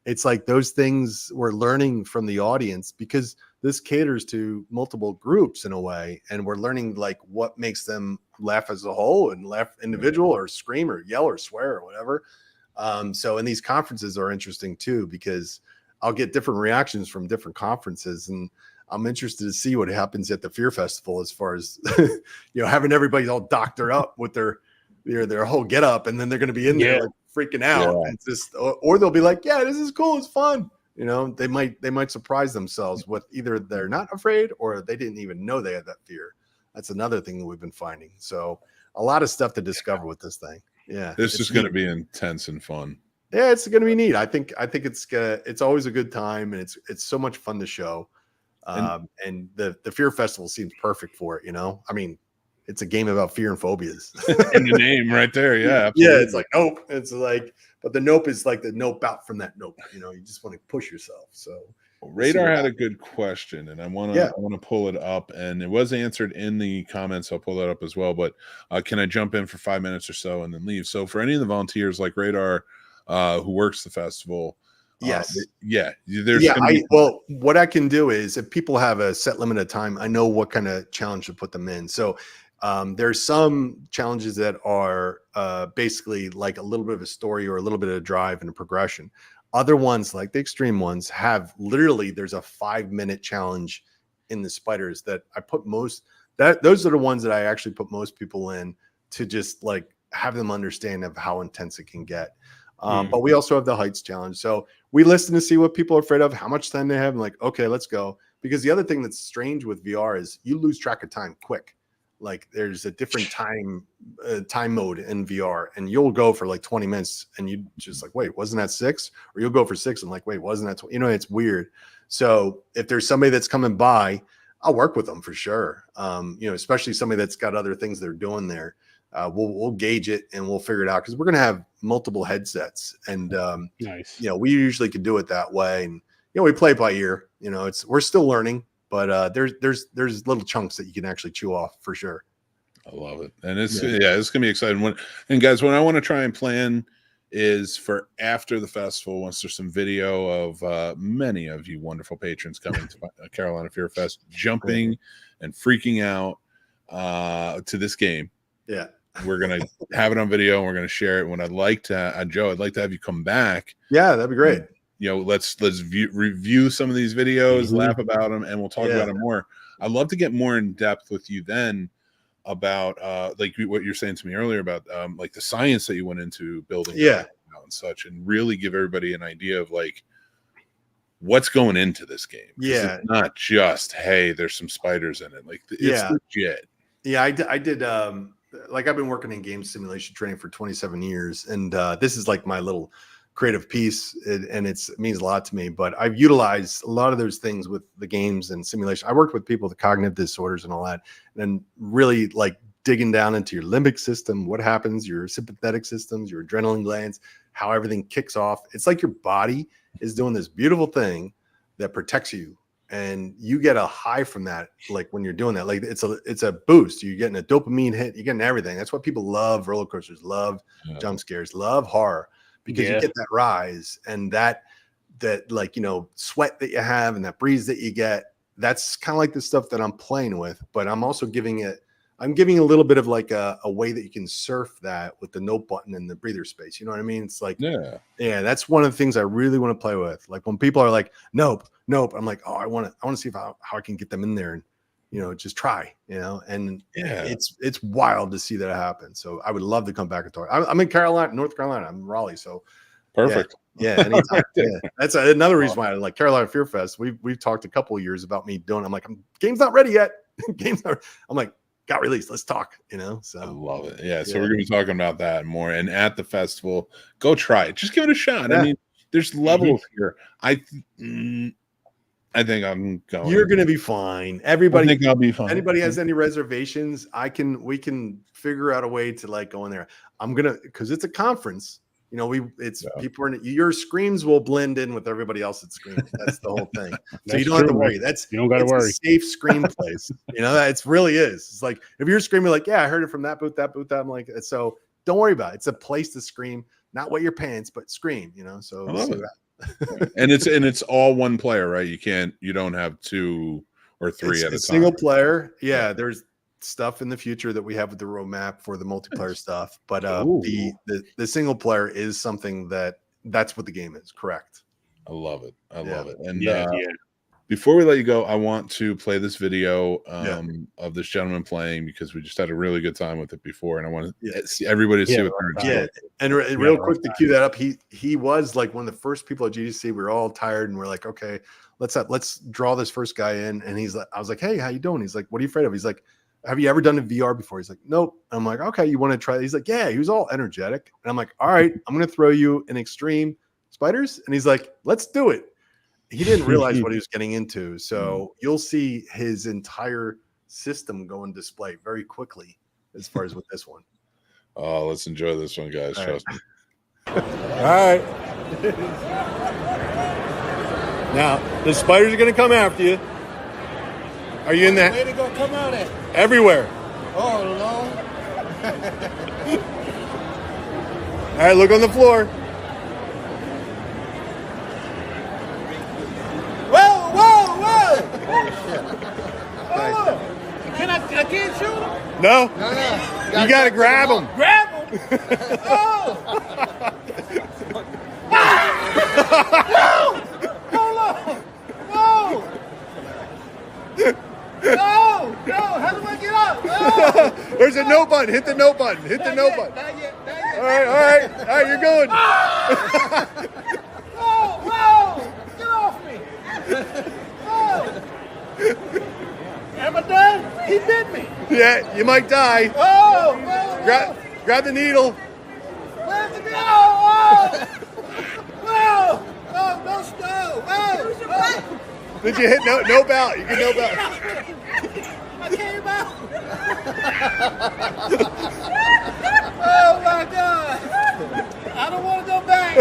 Speaker 3: it's like those things we're learning from the audience, because this caters to multiple groups in a way, and we're learning like what makes them laugh as a whole and laugh individual or scream or yell or swear or whatever. So and these conferences are interesting too, because I'll get different reactions from different conferences, and I'm interested to see what happens at the Fear Festival as far as having everybody all doctored up with their whole get up, and then they're going to be in there like freaking out. And it's just, or they'll be like, yeah, this is cool, it's fun. They might surprise themselves with either they're not afraid or they didn't even know they had that fear. That's another thing that we've been finding. So a lot of stuff to discover with this thing. Yeah,
Speaker 1: this is going to be intense and fun.
Speaker 3: Yeah, it's going to be neat. I think it's always a good time, and it's so much fun to show. And the Fear Festival seems perfect for it. I mean, it's a game about fear and phobias.
Speaker 1: In the name right there. Yeah. Absolutely.
Speaker 3: Yeah. It's like, nope. It's like, but the nope is like the nope out from that nope. You just want to push yourself. So
Speaker 1: Radar had a good question, and I want to pull it up, and it was answered in the comments. I'll pull that up as well. But can I jump in for 5 minutes or so and then leave? So for any of the volunteers like Radar, who works the festival,
Speaker 3: yes,
Speaker 1: well,
Speaker 3: what I can do is, if people have a set limit of time, I know what kind of challenge to put them in. So there's some challenges that are basically like a little bit of a story or a little bit of a drive and a progression. Other ones, like the extreme ones, have literally, there's a 5-minute challenge in the spiders that I put those are the ones that I actually put most people in, to just like have them understand of how intense it can get. But we also have the heights challenge. So we listen to see what people are afraid of, how much time they have, and like, okay, let's go. Because the other thing that's strange with VR is you lose track of time quick. Like there's a different time mode in VR, and you'll go for like 20 minutes and you just like, wait, wasn't that 6? Or you'll go for 6 and like, wait, wasn't that 20? It's weird. So if there's somebody that's coming by, I'll work with them for sure. Especially somebody that's got other things they're doing there. We'll gauge it and we'll figure it out, because we're going to have multiple headsets, and
Speaker 2: nice.
Speaker 3: We usually can do it that way, and we play it by ear. We're still learning, but there's little chunks that you can actually chew off for sure.
Speaker 1: I love it, and it's gonna be exciting. And guys, what I want to try and plan is for after the festival, once there's some video of many of you wonderful patrons coming to Carolina Fear Fest, jumping and freaking out to this game.
Speaker 3: Yeah.
Speaker 1: We're going to have it on video, and we're going to share it. When Joe, I'd like to have you come back.
Speaker 3: Yeah, that'd be great.
Speaker 1: Let's review some of these videos, laugh about them, and we'll talk about them more. I'd love to get more in depth with you then about like what you're saying to me earlier about like the science that you went into building and such, and really give everybody an idea of like what's going into this game. It's not just, hey, there's some spiders in it. Like it's legit. Yeah,
Speaker 3: I did like I've been working in game simulation training for 27 years, and this is like my little creative piece, and it means a lot to me. But I've utilized a lot of those things with the games and simulation. I worked with people with cognitive disorders and all that, and really like digging down into your limbic system, what happens, your sympathetic systems, your adrenaline glands, how everything kicks off. It's like your body is doing this beautiful thing that protects you. And you get a high from that, like when you're doing that, like it's a boost. You're getting a dopamine hit. You're getting everything. That's why people love roller coasters, love jump scares, love horror, because you get that rise and that like sweat that you have and that breeze that you get. That's kind of like the stuff that I'm playing with, but I'm also giving a little bit of like a way that you can surf that with the note button and the breather space. You know what I mean? It's like, that's one of the things I really want to play with. Like when people are like, nope, I'm like, oh, I want to see how I can get them in there and, just try, and it's wild to see that happen. So I would love to come back and talk. I'm in North Carolina. I'm in Raleigh. So
Speaker 1: perfect.
Speaker 3: Yeah. Anytime. That's another reason why I like Carolina Fear Fest. We've talked a couple of years about me doing, I'm like, game's not ready yet. I'm like, got released. Let's talk, So
Speaker 1: I love it. Yeah. So we're going to be talking about that more. And at the festival, go try it. Just give it a shot. I mean, there's levels here. I think I'm going.
Speaker 3: You're going to be fine. Everybody,
Speaker 1: I think I'll be fine.
Speaker 3: Anybody has any reservations? We can figure out a way to like go in there. Because it's a conference. You know, people are your screams will blend in with everybody else that screams. That's the whole thing. So you don't have to worry. You don't got to worry. A safe scream place. You know, that it really is. It's like if you're screaming like, yeah, I heard it from that booth. I'm like, so don't worry about it. It's a place to scream, not wet your pants, but scream. You know, so
Speaker 1: and it's all one player, right? You don't have 2 or 3 at a time.
Speaker 3: Single player. Yeah, there's stuff in the future that we have with the roadmap for the multiplayer stuff, but the single player is something that's what the game is. Correct.
Speaker 1: I love it. I love it. And before we let you go, I want to play this video of this gentleman playing, because we just had a really good time with it before, and I want to see everybody to see what they're doing.
Speaker 3: And real quick to cue that up, he was like one of the first people at GDC. We were all tired and we're like, okay, let's draw this first guy in. And he's like, I was like, hey, how you doing? He's like, what are you afraid of? He's like, have you ever done a VR before? He's like, nope. I'm like, okay, you want to try? He's like, yeah. He was all energetic. And I'm like, all right, I'm going to throw you an extreme spiders. And he's like, let's do it. He didn't realize what he was getting into. So you'll see his entire system go on display very quickly as far as with this one.
Speaker 1: Oh, let's enjoy this one, guys. Trust me.
Speaker 3: All right. Now, the spiders are going to come after you. Are you in that?
Speaker 5: Where they gonna come out at?
Speaker 3: Everywhere.
Speaker 5: Oh, Lord.
Speaker 3: All right, look on the floor.
Speaker 5: Whoa, whoa, whoa! Oh, I can't shoot him?
Speaker 3: No. You got to grab them.
Speaker 5: Grab him? Oh! No! Hold on! Whoa! No! How do I get up? Oh!
Speaker 3: There's a no button. Hit the no button. Hit the no button.
Speaker 5: Not yet.
Speaker 3: All right, you're good.
Speaker 5: Whoa! Get off me! Oh! Am I done? He bit me.
Speaker 3: Yeah, you might die.
Speaker 5: Oh!
Speaker 3: Grab the needle.
Speaker 5: Where's the needle? Oh! Whoa! Oh, no snow! Oh!
Speaker 3: Did you hit no belt? You can no belt.
Speaker 5: I came out. Oh my God! I don't want to go back.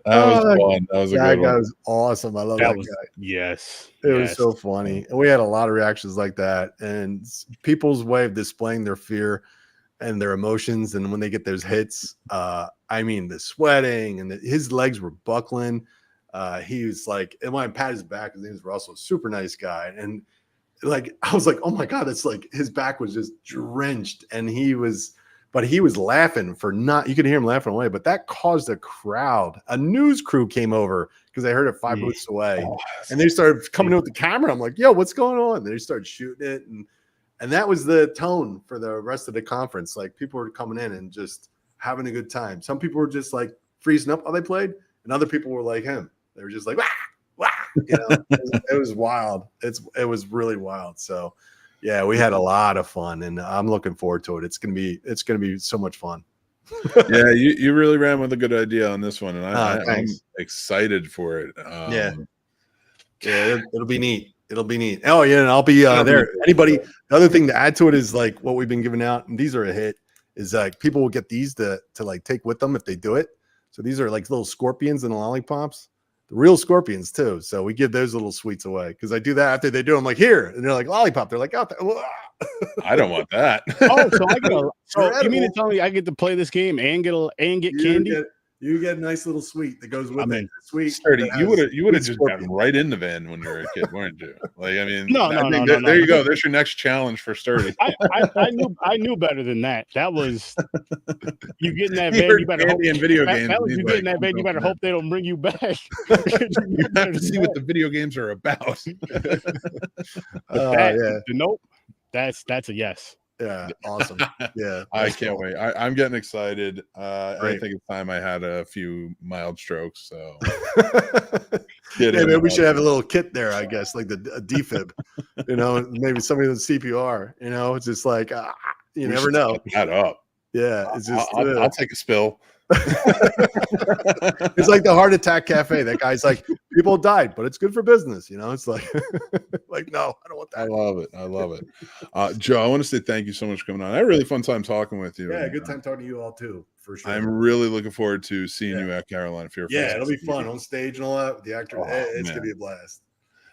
Speaker 1: That was fun. That was a good one.
Speaker 3: That guy was awesome. I love that guy.
Speaker 2: Yes.
Speaker 3: It was so funny. And we had a lot of reactions like that. And people's way of displaying their fear and their emotions. And when they get those hits, I mean, the sweating and his legs were buckling. He was like, and when I pat his back, his name is Russell, super nice guy. And like, I was like, oh my God, it's like his back was just drenched. And he was laughing you could hear him laughing away, but that caused a crowd. A news crew came over because they heard it 5 booths away. And they started coming in with the camera. I'm like, yo, what's going on? And they started shooting it. And that was the tone for the rest of the conference. Like, people were coming in and just having a good time. Some people were just like freezing up while they played, and other people were like him. They were just like, wah, wah. You know, it was wild. It was really wild. So yeah, we had a lot of fun, and I'm looking forward to it. It's gonna be so much fun.
Speaker 1: Yeah, you really ran with a good idea on this one, and I'm excited for it.
Speaker 3: It'll be neat. It'll be neat. Oh yeah, and I'll be there. Anybody? The other thing to add to it is like what we've been giving out, and these are a hit. Is like people will get these to like take with them if they do it. So these are like little scorpions and lollipops, the real scorpions too. So we give those little sweets away because I do that after they do. I'm like, here, and they're like lollipop. They're like, out there.
Speaker 1: I don't want that.
Speaker 2: Oh, so I get so you mean to tell me I get to play this game and get candy?
Speaker 3: You get a nice little sweet that goes with it. Sweet.
Speaker 1: Sturdy, you would have just gotten right in the van when you were a kid, weren't you? Like, I mean,
Speaker 2: no.
Speaker 1: There you go. There's your next challenge for Sturdy.
Speaker 2: I knew better than that. That was you get in that van. You better hope.
Speaker 1: Video games.
Speaker 2: That was you get in that van. You better hope they don't bring you back.
Speaker 1: You have to see what the video games are about.
Speaker 2: Nope. That's a yes.
Speaker 3: Yeah, awesome. Yeah,
Speaker 1: I can't wait. I'm getting excited. I think it's time I had a few mild strokes. So
Speaker 3: maybe we should have a little kit there, I guess, like a defib. You know, maybe somebody with CPR. You know, it's just like you never know.
Speaker 1: That up.
Speaker 3: Yeah, it's just.
Speaker 1: I'll take a spill.
Speaker 3: It's like the Heart Attack Cafe. That guy's like, people died, but it's good for business. It's like, no, I don't want that.
Speaker 1: I love it. Joe, I want to say thank you so much for coming on. I had a really fun time talking with you.
Speaker 3: Yeah, good time talking to you all too, for sure.
Speaker 1: I'm really looking forward to seeing you at Carolina Fear Fest.
Speaker 3: Yeah, it'll be fun on stage and all that with the actors. It's gonna be a blast.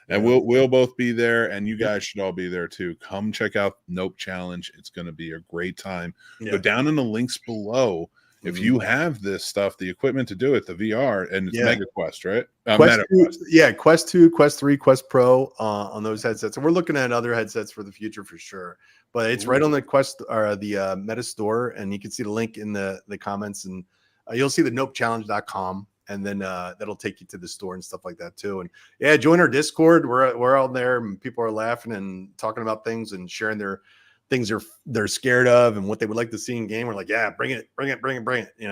Speaker 1: And we'll both be there, and you guys should all be there too. Come check out Nope Challenge. It's going to be a great time. Go down in the links below. If you have this stuff, the equipment to do it, the VR, and it's Mega Quest, right?
Speaker 3: Quest 2, Quest 3, Quest Pro on those headsets. And we're looking at other headsets for the future for sure. But it's right on the Quest or the Meta store, and you can see the link in the comments, and you'll see the nopechallenge.com. And then that'll take you to the store and stuff like that too. And join our Discord. We're out there, and people are laughing and talking about things and sharing their things they're scared of and what they would like to see in game. We're like, bring it.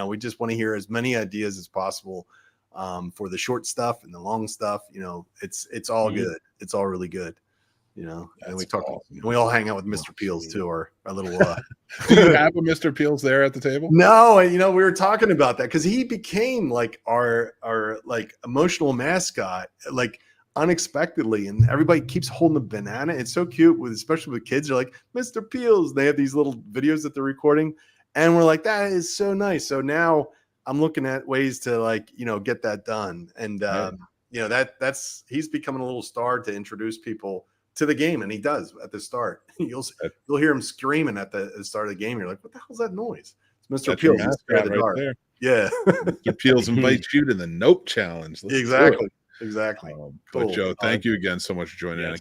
Speaker 3: We just want to hear as many ideas as possible for the short stuff and the long stuff. It's all good. It's all really good. And we talk. Awesome. We all hang out with Mr. Peels too, or a little.
Speaker 1: Do you have a Mr. Peels there at the table?
Speaker 3: No, and we were talking about that because he became like our like emotional mascot, like unexpectedly, and everybody keeps holding a banana. It's so cute, especially with kids. They're like, Mr. Peels. They have these little videos that they're recording, and we're like, that is so nice. So now I'm looking at ways to get that done, and that's he's becoming a little star to introduce people to the game, and he does at the start. You'll hear him screaming at the start of the game. You're like, what the hell's that noise? It's Mr. Peels.
Speaker 1: Right there.
Speaker 3: Yeah.
Speaker 1: Mr. Peels invites you to the Nope Challenge.
Speaker 3: Exactly.
Speaker 1: Cool.
Speaker 3: But
Speaker 1: Joe, thank you again so much for joining in.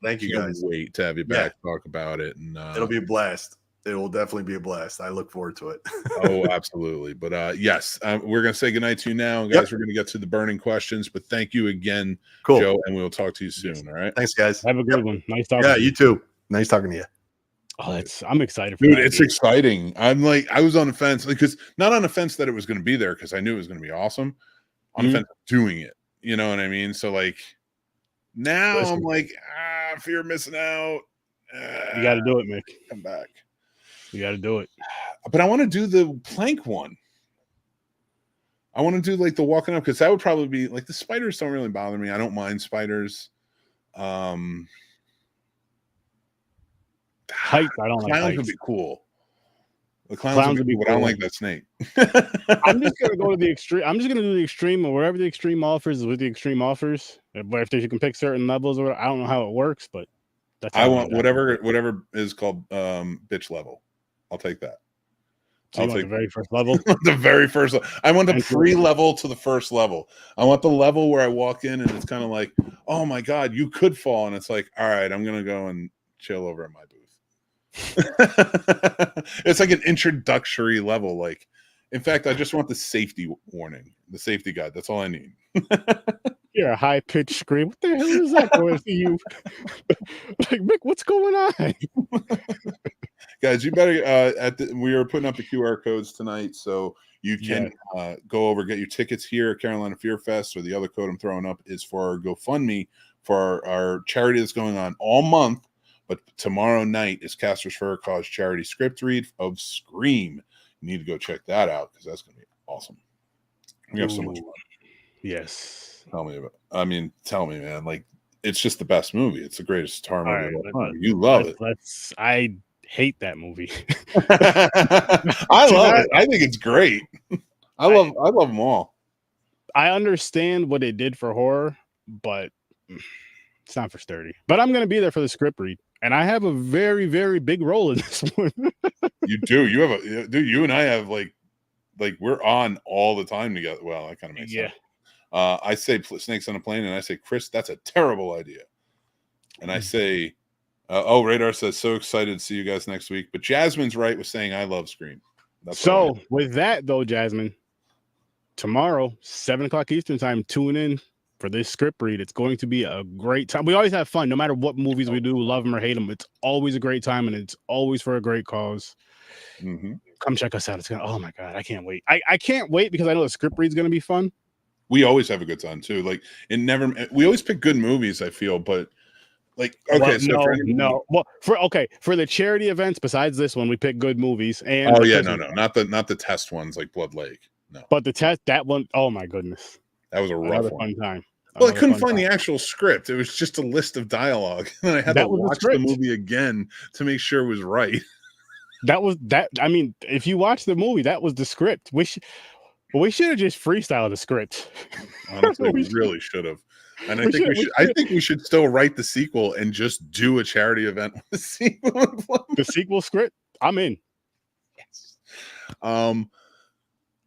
Speaker 3: Thank you guys.
Speaker 1: Wait to have you back talk about it. And
Speaker 3: it'll be a blast. It will definitely be a blast. I look forward to it.
Speaker 1: Oh, absolutely. But yes, we're going to say goodnight to you now. Guys, we're going to get to the burning questions, but thank you again, Joe, and we'll talk to you soon. All right.
Speaker 3: Thanks, guys.
Speaker 2: Have a good one. Nice talking
Speaker 3: to you. You too. Nice talking to you.
Speaker 2: Oh, I'm excited for
Speaker 1: Dude, it's exciting. I'm like, I was on the fence because not on the fence that it was going to be there because I knew it was going to be awesome. On the fence of doing it. You know what I mean? So like now I'm like, fear of missing out.
Speaker 2: You got to do it, Mick.
Speaker 1: Come back.
Speaker 2: You got to do it.
Speaker 1: But I want to do the plank one. I want to do like the walking up because that would probably be like the spiders don't really bother me. I don't mind spiders.
Speaker 2: Heights, I don't like
Speaker 1: clowns
Speaker 2: heights.
Speaker 1: Would be cool. The clowns would be cool. I don't like that snake.
Speaker 2: I'm just gonna go to the extreme. I'm just gonna do the extreme, or wherever the extreme offers is with the extreme offers. But if you can pick certain levels, or I don't know how it works, but that's
Speaker 1: I want whatever is called bitch level. I'll take that.
Speaker 2: So I'll take the very first level.
Speaker 1: The very first. I want the pre-level to the first level. I want the level where I walk in and it's kind of like, oh my god, you could fall, and it's like, all right, I'm gonna go and chill over at my booth. It's like an introductory level. Like, in fact, I just want the safety warning, the safety guide. That's all I need.
Speaker 2: You're a high-pitched scream. What the hell is that going to you? Like, Mick, what's going on?
Speaker 1: Guys, you better we are putting up the QR codes tonight, so you can go over, get your tickets here at Carolina Fear Fest, or the other code I'm throwing up is for our GoFundMe for our charity that's going on all month. But tomorrow night is Castor's Fair Cause charity script read of Scream. You need to go check that out because that's going to be awesome. We have so much fun.
Speaker 2: Yes.
Speaker 1: Tell me, man. Like, it's just the best movie. It's the greatest horror movie of all time. You love it.
Speaker 2: I hate that movie.
Speaker 1: I love it. I think it's great. I love them all.
Speaker 2: I understand what it did for horror, but it's not for sturdy. But I'm going to be there for the script read, and I have a very, very big role in this one.
Speaker 1: You do. You have you and I have like we're on all the time together. Well, that kind of makes sense. I say snakes on a plane, and I say, Chris, that's a terrible idea. And I say, Radar says, so excited to see you guys next week. But Jasmine's right with saying I love Scream.
Speaker 2: So with that though, Jasmine, tomorrow, 7:00 Eastern time, tune in for this script read. It's going to be a great time. We always have fun, no matter what movies we do, love them or hate them. It's always a great time, and it's always for a great cause. Mm-hmm. Come check us out. It's gonna. Oh my god, I can't wait. I can't wait because I know the script read's going to be fun.
Speaker 1: We always have a good time too. Like we always pick good movies. I feel, but like okay,
Speaker 2: for the charity events. Besides this one, we pick good movies. And
Speaker 1: not the test ones like Blood Lake. No,
Speaker 2: but the test that one. Oh my goodness,
Speaker 1: that was a rough
Speaker 2: fun time.
Speaker 1: Well, I couldn't find the actual script. It was just a list of dialogue. And I had to watch the movie again to make sure it was right.
Speaker 2: That was that. I mean, if you watch the movie, that was the script. We should have just freestyled the script.
Speaker 1: Honestly, we really should have. And I think we should still write the sequel and just do a charity event with the sequel.
Speaker 2: The sequel script? I'm in.
Speaker 1: Yes.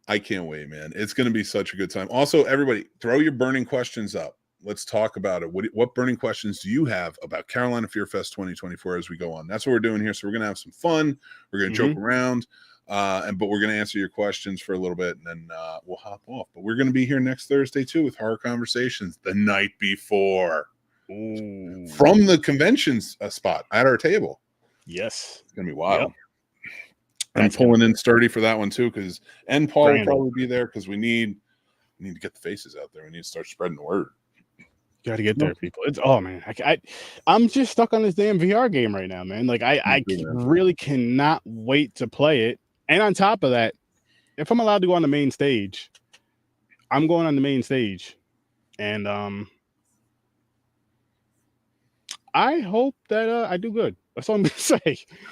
Speaker 1: I can't wait, man. It's going to be such a good time. Also, everybody, throw your burning questions up. Let's talk about it. What burning questions do you have about Carolina Fear Fest 2024 as we go on? That's what we're doing here. So we're going to have some fun. We're going to joke around, but we're going to answer your questions for a little bit, and then we'll hop off. But we're going to be here next Thursday, too, with Horror Conversations the night before.
Speaker 2: Ooh.
Speaker 1: From the conventions spot at our table.
Speaker 2: Yes.
Speaker 1: It's going to be wild.
Speaker 2: Yep.
Speaker 1: I'm pulling in sturdy for that one too, because Paul will probably be there because we need to get the faces out there. We need to start spreading the word.
Speaker 2: Got to get there, people. It's man, I'm just stuck on this damn VR game right now, man. Like I really cannot wait to play it. And on top of that, if I'm allowed to go on the main stage, I'm going on the main stage, and I hope that I do good. That's all I'm gonna say.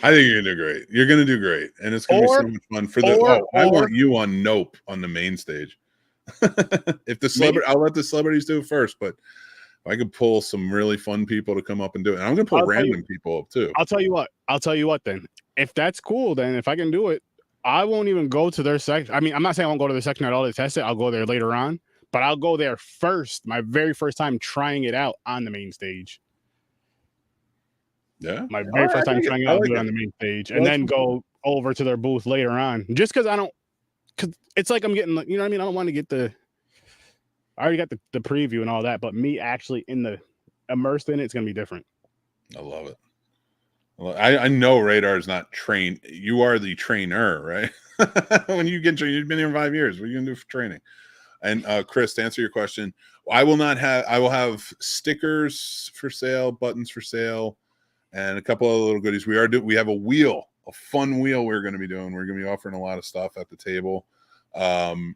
Speaker 1: I think you're gonna do great. You're gonna do great, and it's gonna be so much fun. I want you on Nope on the main stage. If the celebrity, I'll let the celebrities do it first, but if I could pull some really fun people to come up and do it, and I'm gonna pull random people up too.
Speaker 2: I'll tell you what. Then, if that's cool, then if I can do it, I won't even go to their section. I mean, I'm not saying I won't go to their section at all to test it. I'll go there later on, but I'll go there first. My very first time trying it out on the main stage.
Speaker 1: Yeah,
Speaker 2: my very first time trying out, do it on the main stage, and then go over to their booth later on. Just because because it's like I'm getting, you know what I mean? I don't want to get I already got the preview and all that, but me actually immersed in it's gonna be different.
Speaker 1: I love it. I know Radar is not trained. You are the trainer, right? When you get trained, you've been here 5 years. What are you gonna do for training? And Chris, to answer your question, I will have stickers for sale, buttons for sale, and a couple of little goodies. We have a fun wheel we're going to be doing. We're going to be offering a lot of stuff at the table.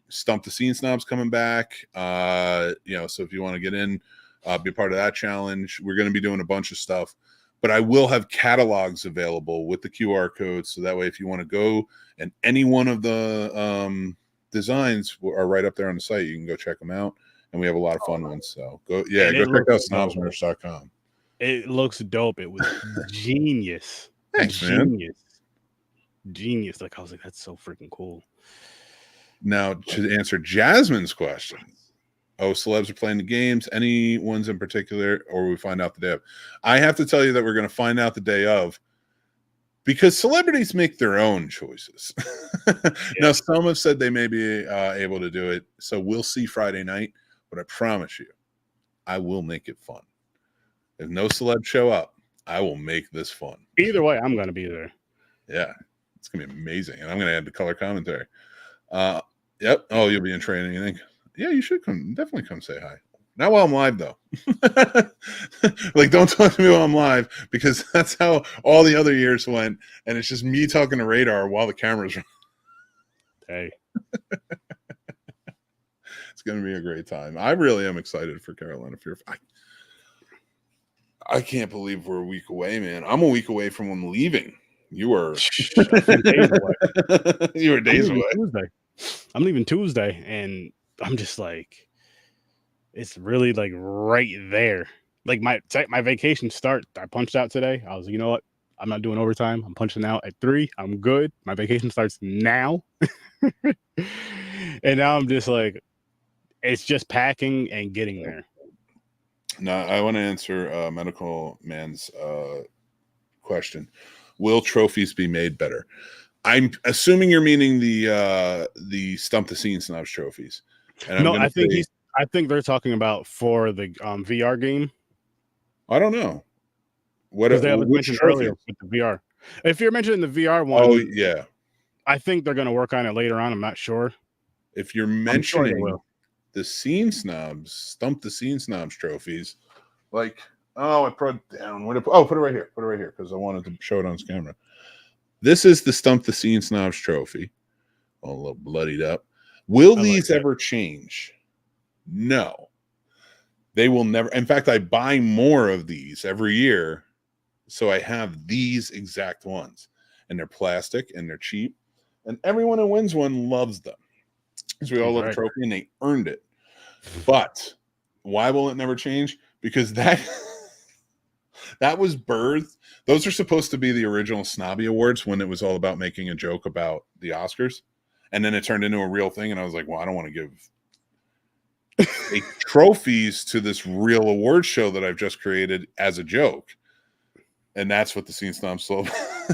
Speaker 1: Stump the Scene Snobs coming back. So if you want to get in, be a part of that challenge. We're going to be doing a bunch of stuff, but I will have catalogs available with the QR codes. So that way, if you want to go and any one of the designs are right up there on the site, you can go check them out. And we have a lot of fun ones. So go check out snobsmerch.com.
Speaker 2: It looks dope. It was genius.
Speaker 1: Thanks, man.
Speaker 2: Genius. Like, I was like, that's so freaking cool.
Speaker 1: Now, to answer Jasmine's question, celebs are playing the games. Any ones in particular, or we find out the day of? I have to tell you that we're going to find out the day of, because celebrities make their own choices. Now, some have said they may be able to do it, so we'll see Friday night. But I promise you, I will make it fun. If no celebs show up, I will make this fun.
Speaker 2: Either way, I'm going to be there.
Speaker 1: Yeah, it's going to be amazing. And I'm going to add the color commentary. Yep. Oh, you'll be in training, you think? Yeah, you should come. Definitely come say hi. Not while I'm live, though. Like, don't talk to me while I'm live, because that's how all the other years went. And it's just me talking to Radar while the camera's running.
Speaker 2: Hey.
Speaker 1: It's going to be a great time. I really am excited for Carolina Fear. I can't believe we're a week away, man. I'm a week away from when leaving. You are
Speaker 2: days away.
Speaker 1: You were days away.
Speaker 2: Tuesday. I'm leaving Tuesday, and I'm just like, it's really like right there. Like my vacation start. I punched out today. I was like, you know what? I'm not doing overtime. I'm punching out at 3. I'm good. My vacation starts now. And now I'm just like, it's just packing and getting there.
Speaker 1: Now, I want to answer Medical Man's question. Will trophies be made better? I'm assuming you're meaning the Stump the Scene Snobs trophies. And
Speaker 2: no, I think they're talking about for the VR game.
Speaker 1: I don't know.
Speaker 2: What they mentioned earlier with the VR. If you're mentioning the VR one,
Speaker 1: oh yeah,
Speaker 2: I think they're going to work on it later on. I'm not sure.
Speaker 1: If you're mentioning the Scene Snobs, Stump the Scene Snobs trophies, like, I put it down. Put it right here. Put it right here because I wanted to show it on camera. This is the Stump the Scene Snobs trophy. A little bloodied up. Will these ever change? No. They will never. In fact, I buy more of these every year, so I have these exact ones, and they're plastic and they're cheap, and everyone who wins one loves them because we all love a trophy and they earned it. But why will it never change? Because that was birthed. Those are supposed to be the original Snobby Awards when it was all about making a joke about the Oscars, and then it turned into a real thing. And I was like, well, I don't want to give trophies to this real award show that I've just created as a joke. And that's what the Scene Snobs love.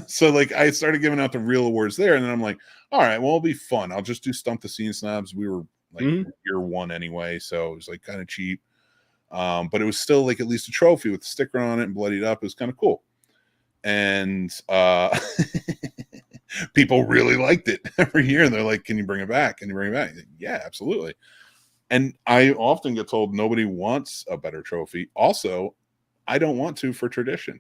Speaker 1: So like I started giving out the real awards there, and then I'm like, all right, well, it'll be fun. I'll just do Stump the Scene Snobs. We were like year one anyway, so it was like kind of cheap. But it was still like at least a trophy with a sticker on it and bloodied up. It was kind of cool. And people really liked it every year. And they're like, can you bring it back? Can you bring it back? Like, yeah, absolutely. And I often get told nobody wants a better trophy. Also, I don't want to for tradition.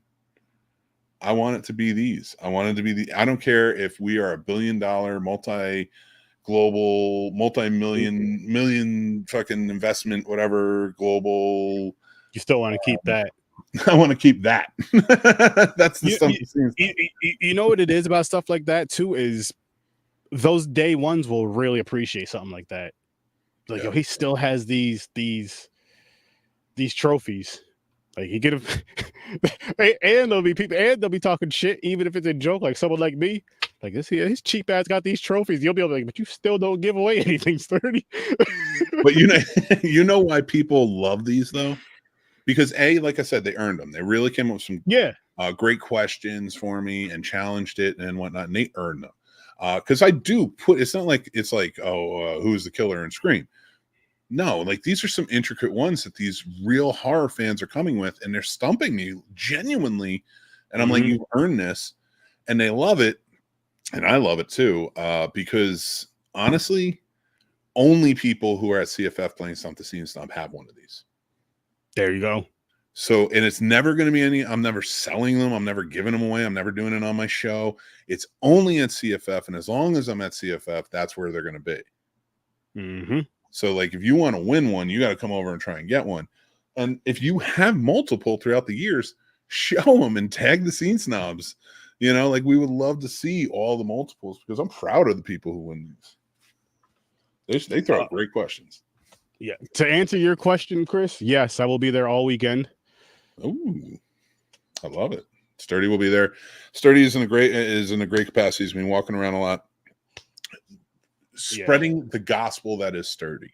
Speaker 1: I want it to be these. I want it to be I don't care if we are $1 billion, multi-global, multi-million fucking investment, whatever, global.
Speaker 2: You still want to keep that.
Speaker 1: I want to keep that. That's the stuff.
Speaker 2: You know what it is about stuff like that too, is those day ones will really appreciate something like that. Like, yo, he still has these trophies. Like, he get them, and there'll be people, and they'll be talking shit, even if it's a joke. Like someone like me, like this here, his cheap ass got these trophies. You'll be able to, like, but you still don't give away anything sturdy.
Speaker 1: But you know why people love these though? Because like I said, they earned them. They really came up with some great questions for me and challenged it and whatnot, and they earned them. Because I do put, it's not like it's like, who's the killer in Scream? No, like these are some intricate ones that these real horror fans are coming with, and they're stumping me genuinely. And I'm like, you earned this, and they love it, and I love it too. Because honestly, only people who are at CFF playing Stump the Scene Snob have one of these.
Speaker 2: There you go.
Speaker 1: So, and it's never going to be any, I'm never selling them. I'm never giving them away. I'm never doing it on my show. It's only at CFF. And as long as I'm at CFF, that's where they're going to be.
Speaker 2: Mm-hmm.
Speaker 1: So like, if you want to win one, you got to come over and try and get one. And if you have multiple throughout the years, show them and tag the Scene Snobs. You know, like we would love to see all the multiples because I'm proud of the people who win these. They throw out great questions.
Speaker 2: Yeah. To answer your question, Chris, yes, I will be there all weekend.
Speaker 1: Ooh, I love it. Sturdy will be there. Sturdy is in a great capacity. He's been walking around a lot, spreading the gospel that is Sturdy,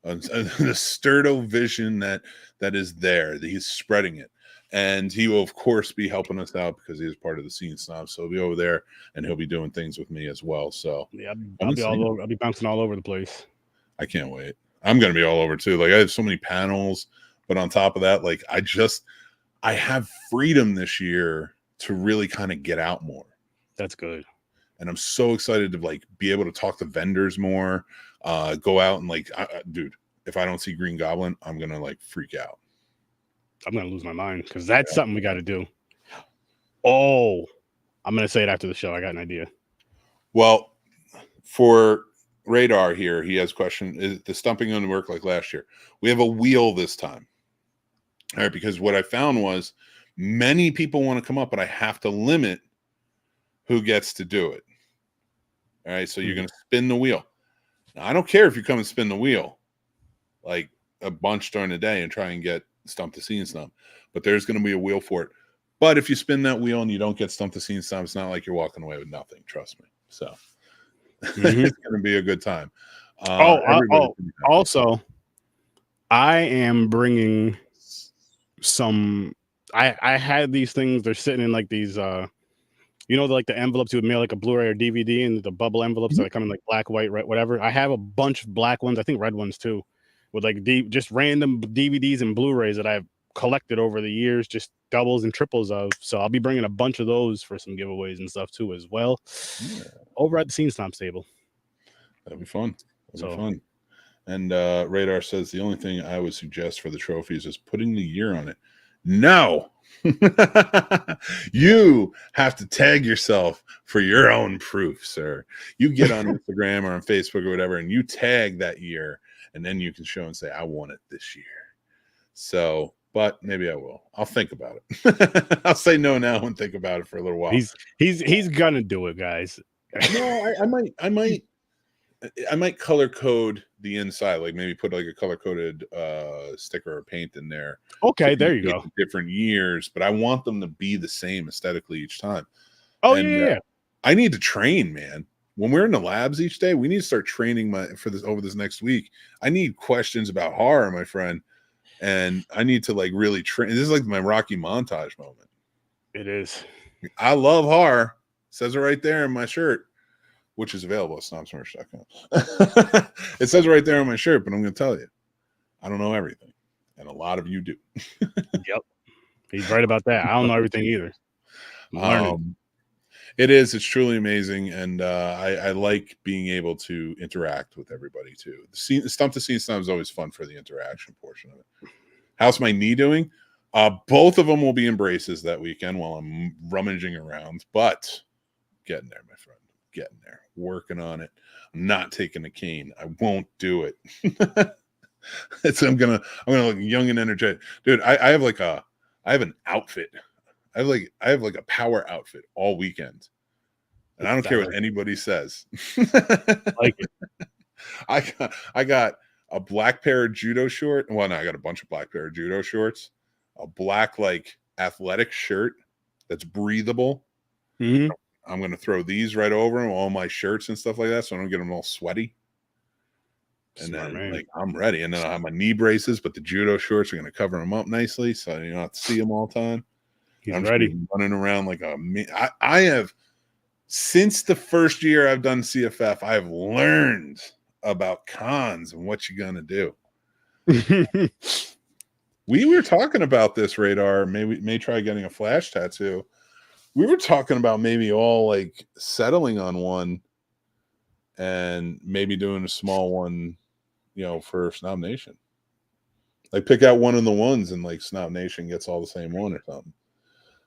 Speaker 1: the Sturdo vision that is there. That he's spreading it, and he will of course be helping us out because he is part of the Scene Snobs. So he'll be over there, and he'll be doing things with me as well. So
Speaker 2: yeah, I'll be all over. I'll be bouncing all over the place.
Speaker 1: I can't wait. I'm going to be all over too. Like I have so many panels, but on top of that, like I have freedom this year to really kind of get out more.
Speaker 2: That's good.
Speaker 1: And I'm so excited to like be able to talk to vendors more, go out and like, dude, if I don't see Green Goblin, I'm going to like freak out.
Speaker 2: I'm going to lose my mind because that's something we got to do. Oh, I'm going to say it after the show. I got an idea.
Speaker 1: Well, for Radar here, he has a question: is the stumping going to work like last year? We have a wheel this time. All right, because what I found was many people want to come up, but I have to limit who gets to do it. All right, so you're going to spin the wheel. Now, I don't care if you come and spin the wheel like a bunch during the day and try and get Stump the Scene Snob, but there's going to be a wheel for it. But if you spin that wheel and you don't get Stump the Scene Snob, it's not like you're walking away with nothing. Trust me. So. It's going to be a good time.
Speaker 2: Also, I am bringing some. I had these things. They're sitting in like these. Like the envelopes you would mail like a Blu-ray or DVD, and the bubble envelopes that come in like black, white, red, whatever. I have a bunch of black ones. I think red ones too, with like just random DVDs and Blu-rays that I've collected over the years, just doubles and triples of. So I'll be bringing a bunch of those for some giveaways and stuff too as well. Yeah. Over at the Scene Snobs table.
Speaker 1: That'll be fun. That'll be fun. And Radar says the only thing I would suggest for the trophies is putting the year on it. No. You have to tag yourself for your own proof, sir. You get on Instagram or on Facebook or whatever, and you tag that year, and then you can show and say, I won it this year. So, but maybe I will. I'll think about it. I'll say no now and think about it for a little while.
Speaker 2: He's gonna do it, guys.
Speaker 1: No, I might color code the inside, like maybe put like a color coded sticker or paint in there.
Speaker 2: Okay, there you go.
Speaker 1: Different years, but I want them to be the same aesthetically each time.
Speaker 2: Oh, yeah.
Speaker 1: I need to train, man. When we're in the labs each day, we need to start training over this next week. I need questions about horror, my friend, and I need to like really train. This is like my Rocky montage moment.
Speaker 2: It is.
Speaker 1: I love horror. Says it right there in my shirt, which is available at snobsmerch.com. It says it right there on my shirt, but I'm going to tell you, I don't know everything, and a lot of you do.
Speaker 2: Yep, he's right about that. I don't know everything either. I'm learning.
Speaker 1: It's truly amazing, and I like being able to interact with everybody too. The Stump the Scene Snobs is always fun for the interaction portion of it. How's my knee doing? Both of them will be in braces that weekend while I'm rummaging around, but getting there, my friend. Getting there. Working on it. I'm not taking a cane. I won't do it. I'm gonna look young and energetic. Dude, I have an outfit. I have like a power outfit all weekend. And I don't care what anybody says.
Speaker 2: Like it.
Speaker 1: I got a black pair of judo shorts. Well, no, I got a bunch of black pair of judo shorts, a black like athletic shirt that's breathable.
Speaker 2: Mm-hmm.
Speaker 1: I'm gonna throw these right over them, all my shirts and stuff like that, so I don't get them all sweaty. And
Speaker 2: Smart,
Speaker 1: then
Speaker 2: man.
Speaker 1: like I'm ready. And then I have my knee braces, but the judo shorts are gonna cover them up nicely, so you don't have to see them all the time.
Speaker 2: He's ready.
Speaker 1: Running around like I have, since the first year I've done CFF, I have learned about cons and what you're gonna do. We were talking about this, Radar. May try getting a flash tattoo. We were talking about maybe all like settling on one and maybe doing a small one, for Snob Nation. Like pick out one of the ones and like Snob Nation gets all the same one or something.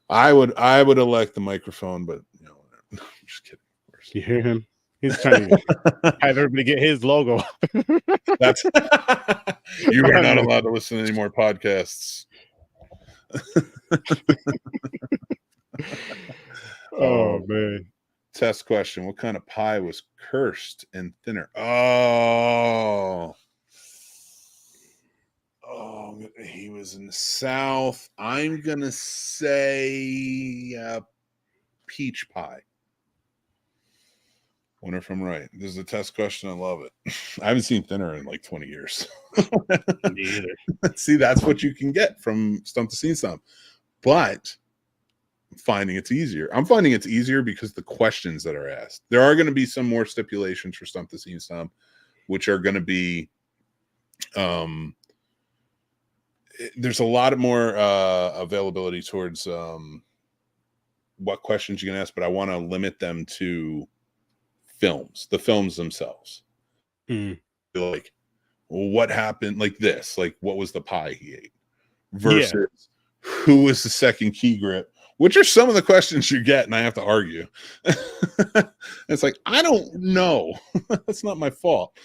Speaker 1: I would elect the microphone, but I'm just kidding. Of course.
Speaker 2: You hear him? He's trying to have everybody get his logo.
Speaker 1: That's you are not allowed to listen to any more podcasts.
Speaker 2: Oh man.
Speaker 1: Test question. What kind of pie was cursed and thinner? Oh, he was in the South. I'm going to say peach pie. Wonder if I'm right. This is a test question. I love it. I haven't seen thinner in like 20 years.
Speaker 2: Me either.
Speaker 1: See, that's what you can get from Stump the Scene Stump. But I'm finding it's easier. I'm finding it's easier because the questions that are asked. There are going to be some more stipulations for Stump the Scene Stump, which are going to be there's a lot more availability towards what questions you can ask, but I want to limit them to the films themselves. Like, what happened, like this, like what was the pie he ate versus who was the second key grip, which are some of the questions you get, and I have to argue. It's like, I don't know. That's not my fault.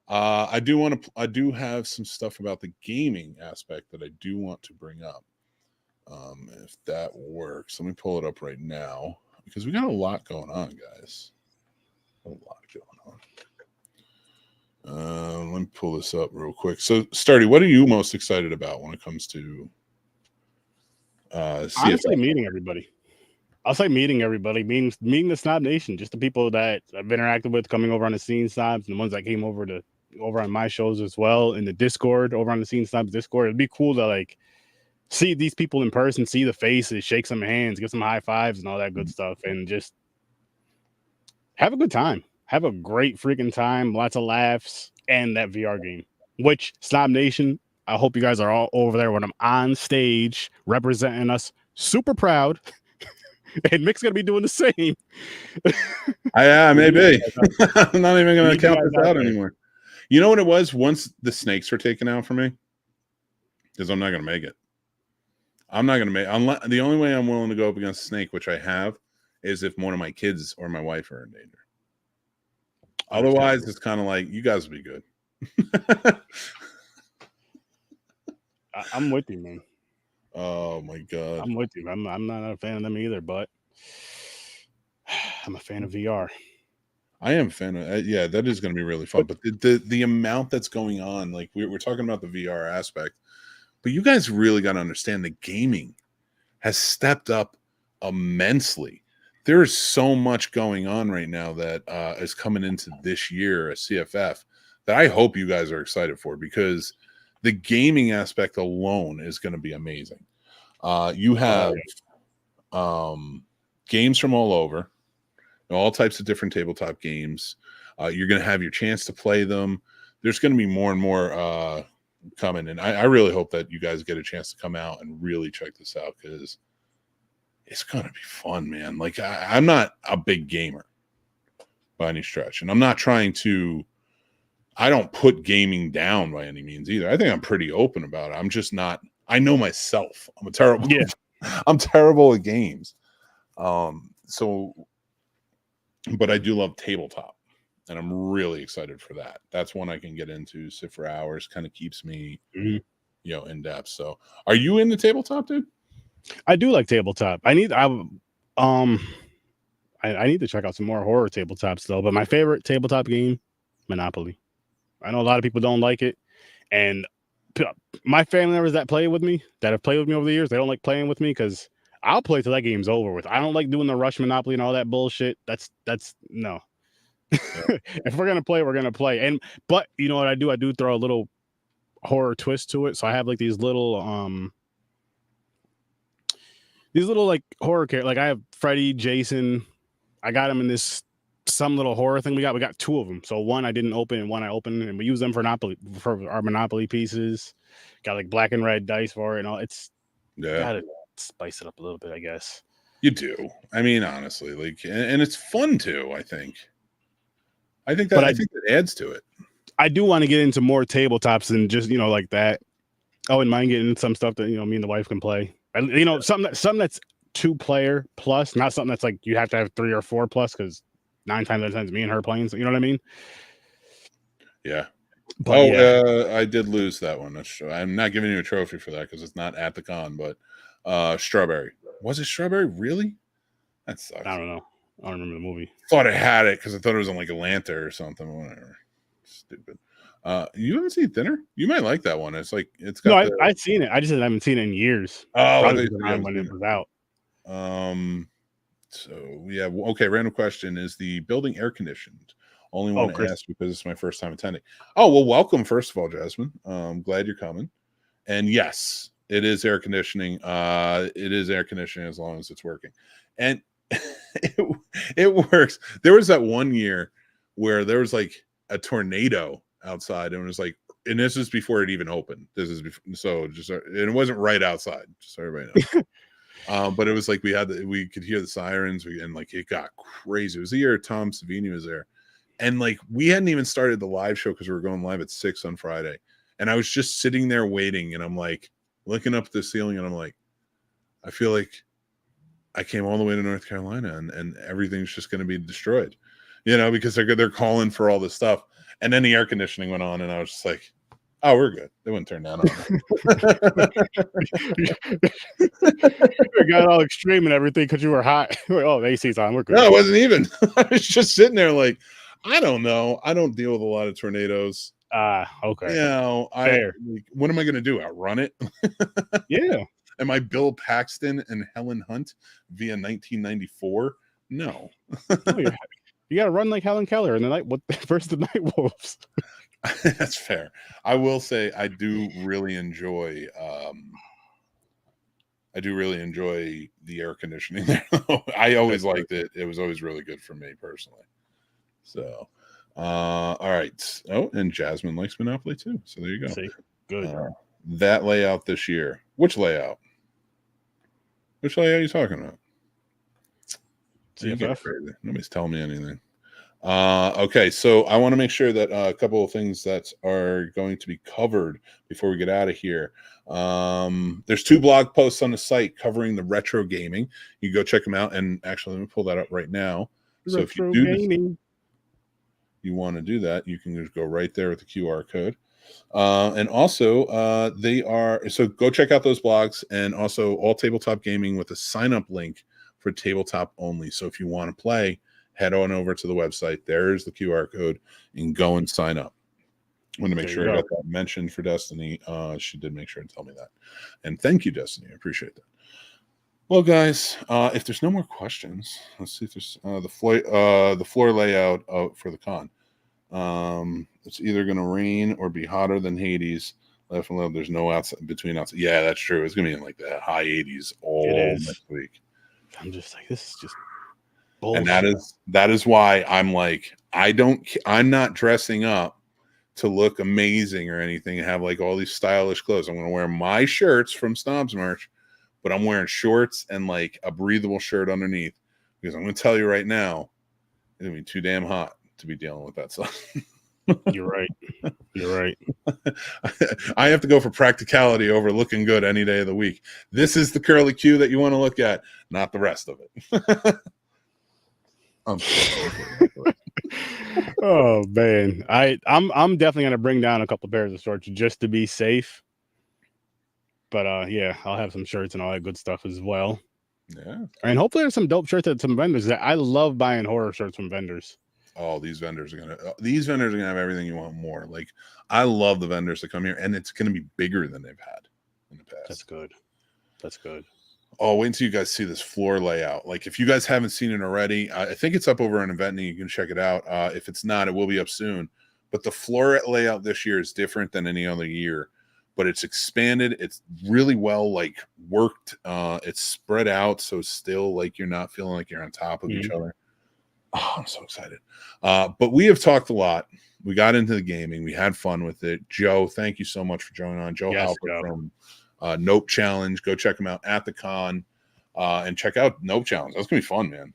Speaker 1: I do have some stuff about the gaming aspect that I do want to bring up. If that works, let me pull it up right now because we got a lot going on, guys. A lot going on. Let me pull this up real quick. So, Stardy, what are you most excited about when it comes to
Speaker 2: honestly meeting everybody? I'll say meeting everybody, meeting the Snob Nation, just the people that I've interacted with coming over on the Scene Snobs and the ones that came over on my shows as well in the Discord, over on the Scene Snobs Discord. It'd be cool to like see these people in person, see the faces, shake some hands, give some high fives and all that good stuff, and just have a good time. Have a great freaking time, lots of laughs, and that VR game. Which, Snob Nation, I hope you guys are all over there when I'm on stage representing us. Super proud. And Mick's going to be doing the same.
Speaker 1: Maybe. I'm not even going to count this out anymore. You know what it was? Once the snakes were taken out for me, because I'm not going to make it. I'm not going to make it. The only way I'm willing to go up against a snake, which I have, is if one of my kids or my wife are in danger. Otherwise, it's kind of like, you guys will be good.
Speaker 2: I'm with you, man.
Speaker 1: Oh my god.
Speaker 2: I'm with you. I'm not a fan of them either, but I'm a fan of VR.
Speaker 1: I am a fan of yeah, that is going to be really fun. But the amount that's going on, like we're talking about the VR aspect, but you guys really got to understand the gaming has stepped up immensely. There is so much going on right now that is coming into this year at CFF that I hope you guys are excited for, because the gaming aspect alone is going to be amazing. You have games from all over, all types of different tabletop games. You're going to have your chance to play them. There's going to be more and more coming, and I really hope that you guys get a chance to come out and really check this out, because it's going to be fun, man. Like, I'm not a big gamer by any stretch, and I'm not trying to, I don't put gaming down by any means either. I think I'm pretty open about it. I'm just not, I know myself. I'm I'm terrible at games. So, but I do love tabletop, and I'm really excited for that. That's one I can get into, sit for hours, kind of keeps me, in depth. So, are you in the tabletop, dude?
Speaker 2: I do like tabletop. I need to check out some more horror tabletops though. But my favorite tabletop game, Monopoly. I know a lot of people don't like it, and my family members that have played with me over the years, they don't like playing with me because I'll play till that game's over with. I don't like doing the rush Monopoly and all that bullshit. That's no. If we're gonna play, we're gonna play. But you know what I do? I do throw a little horror twist to it. So I have like these little like horror characters. Like I have Freddy, Jason. I got them in this some little horror thing we got. We got two of them. So one I didn't open and one I opened, and we use them for our Monopoly pieces. Got like black and red dice for it and all. Gotta spice it up a little bit, I guess.
Speaker 1: You do. I mean, honestly, like, and it's fun too. I think that adds to it.
Speaker 2: I do want to get into more tabletops than just like that. I wouldn't mind getting into some stuff that me and the wife can play. Something that's 2-player plus, not something that's like you have to have 3 or 4 plus, because 9 times out of 10 is me and her playing. So you know what I mean?
Speaker 1: Yeah.
Speaker 2: But,
Speaker 1: I did lose that one. That's true. I'm not giving you a trophy for that because it's not at the con. But Strawberry, was it Strawberry? Really? That sucks.
Speaker 2: I don't know. I don't remember the movie.
Speaker 1: Thought I had it because I thought it was on like Atlanta or something. Whatever. Stupid. You haven't seen Thinner? You might like that one. It's like it's got.
Speaker 2: No, I've seen it. I just haven't seen it in years.
Speaker 1: Oh,
Speaker 2: when it was out.
Speaker 1: So yeah. Okay. Random question: is the building air conditioned? Only want to ask because it's my first time attending. Oh well, welcome first of all, Jasmine. Glad you're coming. And yes, it is air conditioning. It is air conditioning as long as it's working, and it works. There was that one year where there was like a tornado outside, and it was like, and this is before it even opened. This is before, so just, and it wasn't right outside, just so everybody knows. But it was like we could hear the sirens, and like it got crazy. It was the year Tom Savini was there, and like we hadn't even started the live show because we were going live at 6 on Friday, and I was just sitting there waiting, and I'm like looking up at the ceiling, and I'm like, I feel like I came all the way to North Carolina, and everything's just going to be destroyed, because they're calling for all this stuff. And then the air conditioning went on, and I was just like, oh, we're good. They wouldn't turn down on
Speaker 2: It got all extreme and everything because you were hot. Oh, the AC's on. We're good.
Speaker 1: No, it wasn't even. I was just sitting there like, I don't know. I don't deal with a lot of tornadoes.
Speaker 2: Okay.
Speaker 1: Fair. What am I going to do? Outrun it?
Speaker 2: Yeah.
Speaker 1: Am I Bill Paxton and Helen Hunt via 1994? No.
Speaker 2: You got to run like Helen Keller in the night versus the Night Wolves.
Speaker 1: That's fair. I will say I do really enjoy the air conditioning there. I always liked it. It was always really good for me personally. So all right. Oh, and Jasmine likes Monopoly too. So there you go.
Speaker 2: See? Good.
Speaker 1: That layout this year. Which layout? Which layout are you talking about?
Speaker 2: CFF.
Speaker 1: Nobody's telling me anything. Okay, so I want to make sure that a couple of things that are going to be covered before we get out of here. There's 2 blog posts on the site covering the retro gaming. You can go check them out. And actually, let me pull that up right now. So if you want to do that, you can just go right there with the QR code. And also, they are, so go check out those blogs, and also All Tabletop Gaming with a sign up link for tabletop only. So if you want to play, head on over to the website. There's the QR code and go and sign up. I want to make
Speaker 2: There
Speaker 1: sure
Speaker 2: you
Speaker 1: I
Speaker 2: go.
Speaker 1: got that mentioned for Destiny. She did make sure to tell me that. And thank you, Destiny. I appreciate that. Well, guys, if there's no more questions, let's see if there's the floor layout for the con. It's either going to rain or be hotter than Hades. Left and left, there's no outside between outside. Yeah, that's true. It's going to be in like the high 80s all next week.
Speaker 2: I'm just like, this is just
Speaker 1: And
Speaker 2: bullshit.
Speaker 1: that is why I'm like, I'm not dressing up to look amazing or anything and have like all these stylish clothes. I'm going to wear my shirts from Snobs merch, but I'm wearing shorts and like a breathable shirt underneath, because I'm going to tell you right now, it's going to be too damn hot to be dealing with that stuff.
Speaker 2: You're right. You're right.
Speaker 1: I have to go for practicality over looking good any day of the week. This is the curly Q that you want to look at, not the rest of it.
Speaker 2: Oh man, I'm definitely gonna bring down a couple pairs of shorts just to be safe. But yeah, I'll have some shirts and all that good stuff as well.
Speaker 1: Yeah,
Speaker 2: and hopefully there's some dope shirts at some vendors. That I love buying horror shirts from vendors.
Speaker 1: Oh, these vendors are gonna have everything you want more. Like, I love the vendors that come here, and it's gonna be bigger than they've had in the past.
Speaker 2: That's good. That's good.
Speaker 1: Oh, wait until you guys see this floor layout. Like, if you guys haven't seen it already, I think it's up over on Eventney. You can check it out. If it's not, it will be up soon. But the floor layout this year is different than any other year. But it's expanded. It's really well like worked. It's spread out, so still like you're not feeling like you're on top of each other. Oh, I'm so excited. But we have talked a lot. We got into the gaming. We had fun with it. Joe, thank you so much for joining on. Joe Halper from Nope Challenge. Go check him out at the con and check out Nope Challenge. That's going to be fun, man.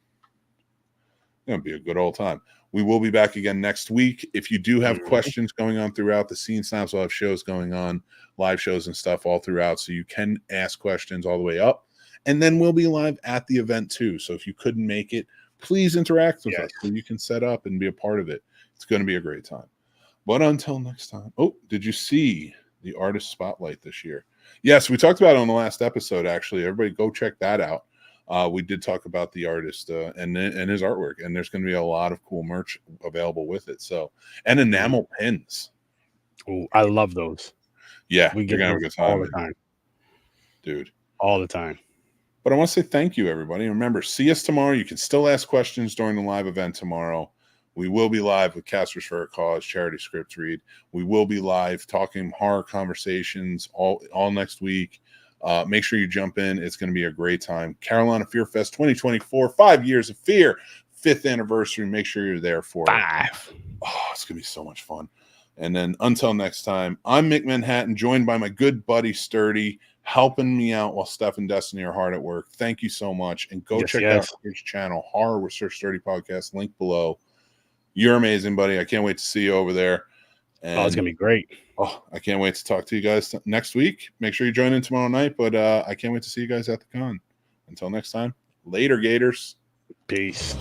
Speaker 1: It's going to be a good old time. We will be back again next week. If you do have questions going on throughout, the Scene Snobs will have shows going on, live shows and stuff all throughout. So you can ask questions all the way up. And then we'll be live at the event too. So if you couldn't make it, please interact with us so you can set up and be a part of it. It's going to be a great time. But until next time. Oh, did you see the artist spotlight this year? Yes, we talked about it on the last episode, actually. Everybody go check that out. We did talk about the artist and his artwork, and there's going to be a lot of cool merch available with it. So, and enamel pins.
Speaker 2: Oh, I love those.
Speaker 1: Yeah,
Speaker 2: we get
Speaker 1: you're going to have a good time.
Speaker 2: All the time.
Speaker 1: Dude.
Speaker 2: All the time.
Speaker 1: But I want to say thank you, everybody. Remember, see us tomorrow. You can still ask questions during the live event tomorrow. We will be live with Casters for a Cause charity script read. We will be live talking horror conversations all next week. Make sure you jump in. It's going to be a great time. Carolina Fear Fest 2024, 5 years of fear, 5th anniversary. Make sure you're there for it. Oh, it's going to be so much fun. And then until next time, I'm Mick Manhattan, joined by my good buddy Sturdy, helping me out while Steph and Destiny are hard at work. Thank you so much. And go check out his channel, Horror with Sir Sturdy Podcast, link below. You're amazing, buddy. I can't wait to see you over there. And,
Speaker 2: it's going to be great.
Speaker 1: Oh, I can't wait to talk to you guys next week. Make sure you join in tomorrow night, but I can't wait to see you guys at the con. Until next time, later, Gators.
Speaker 2: Peace.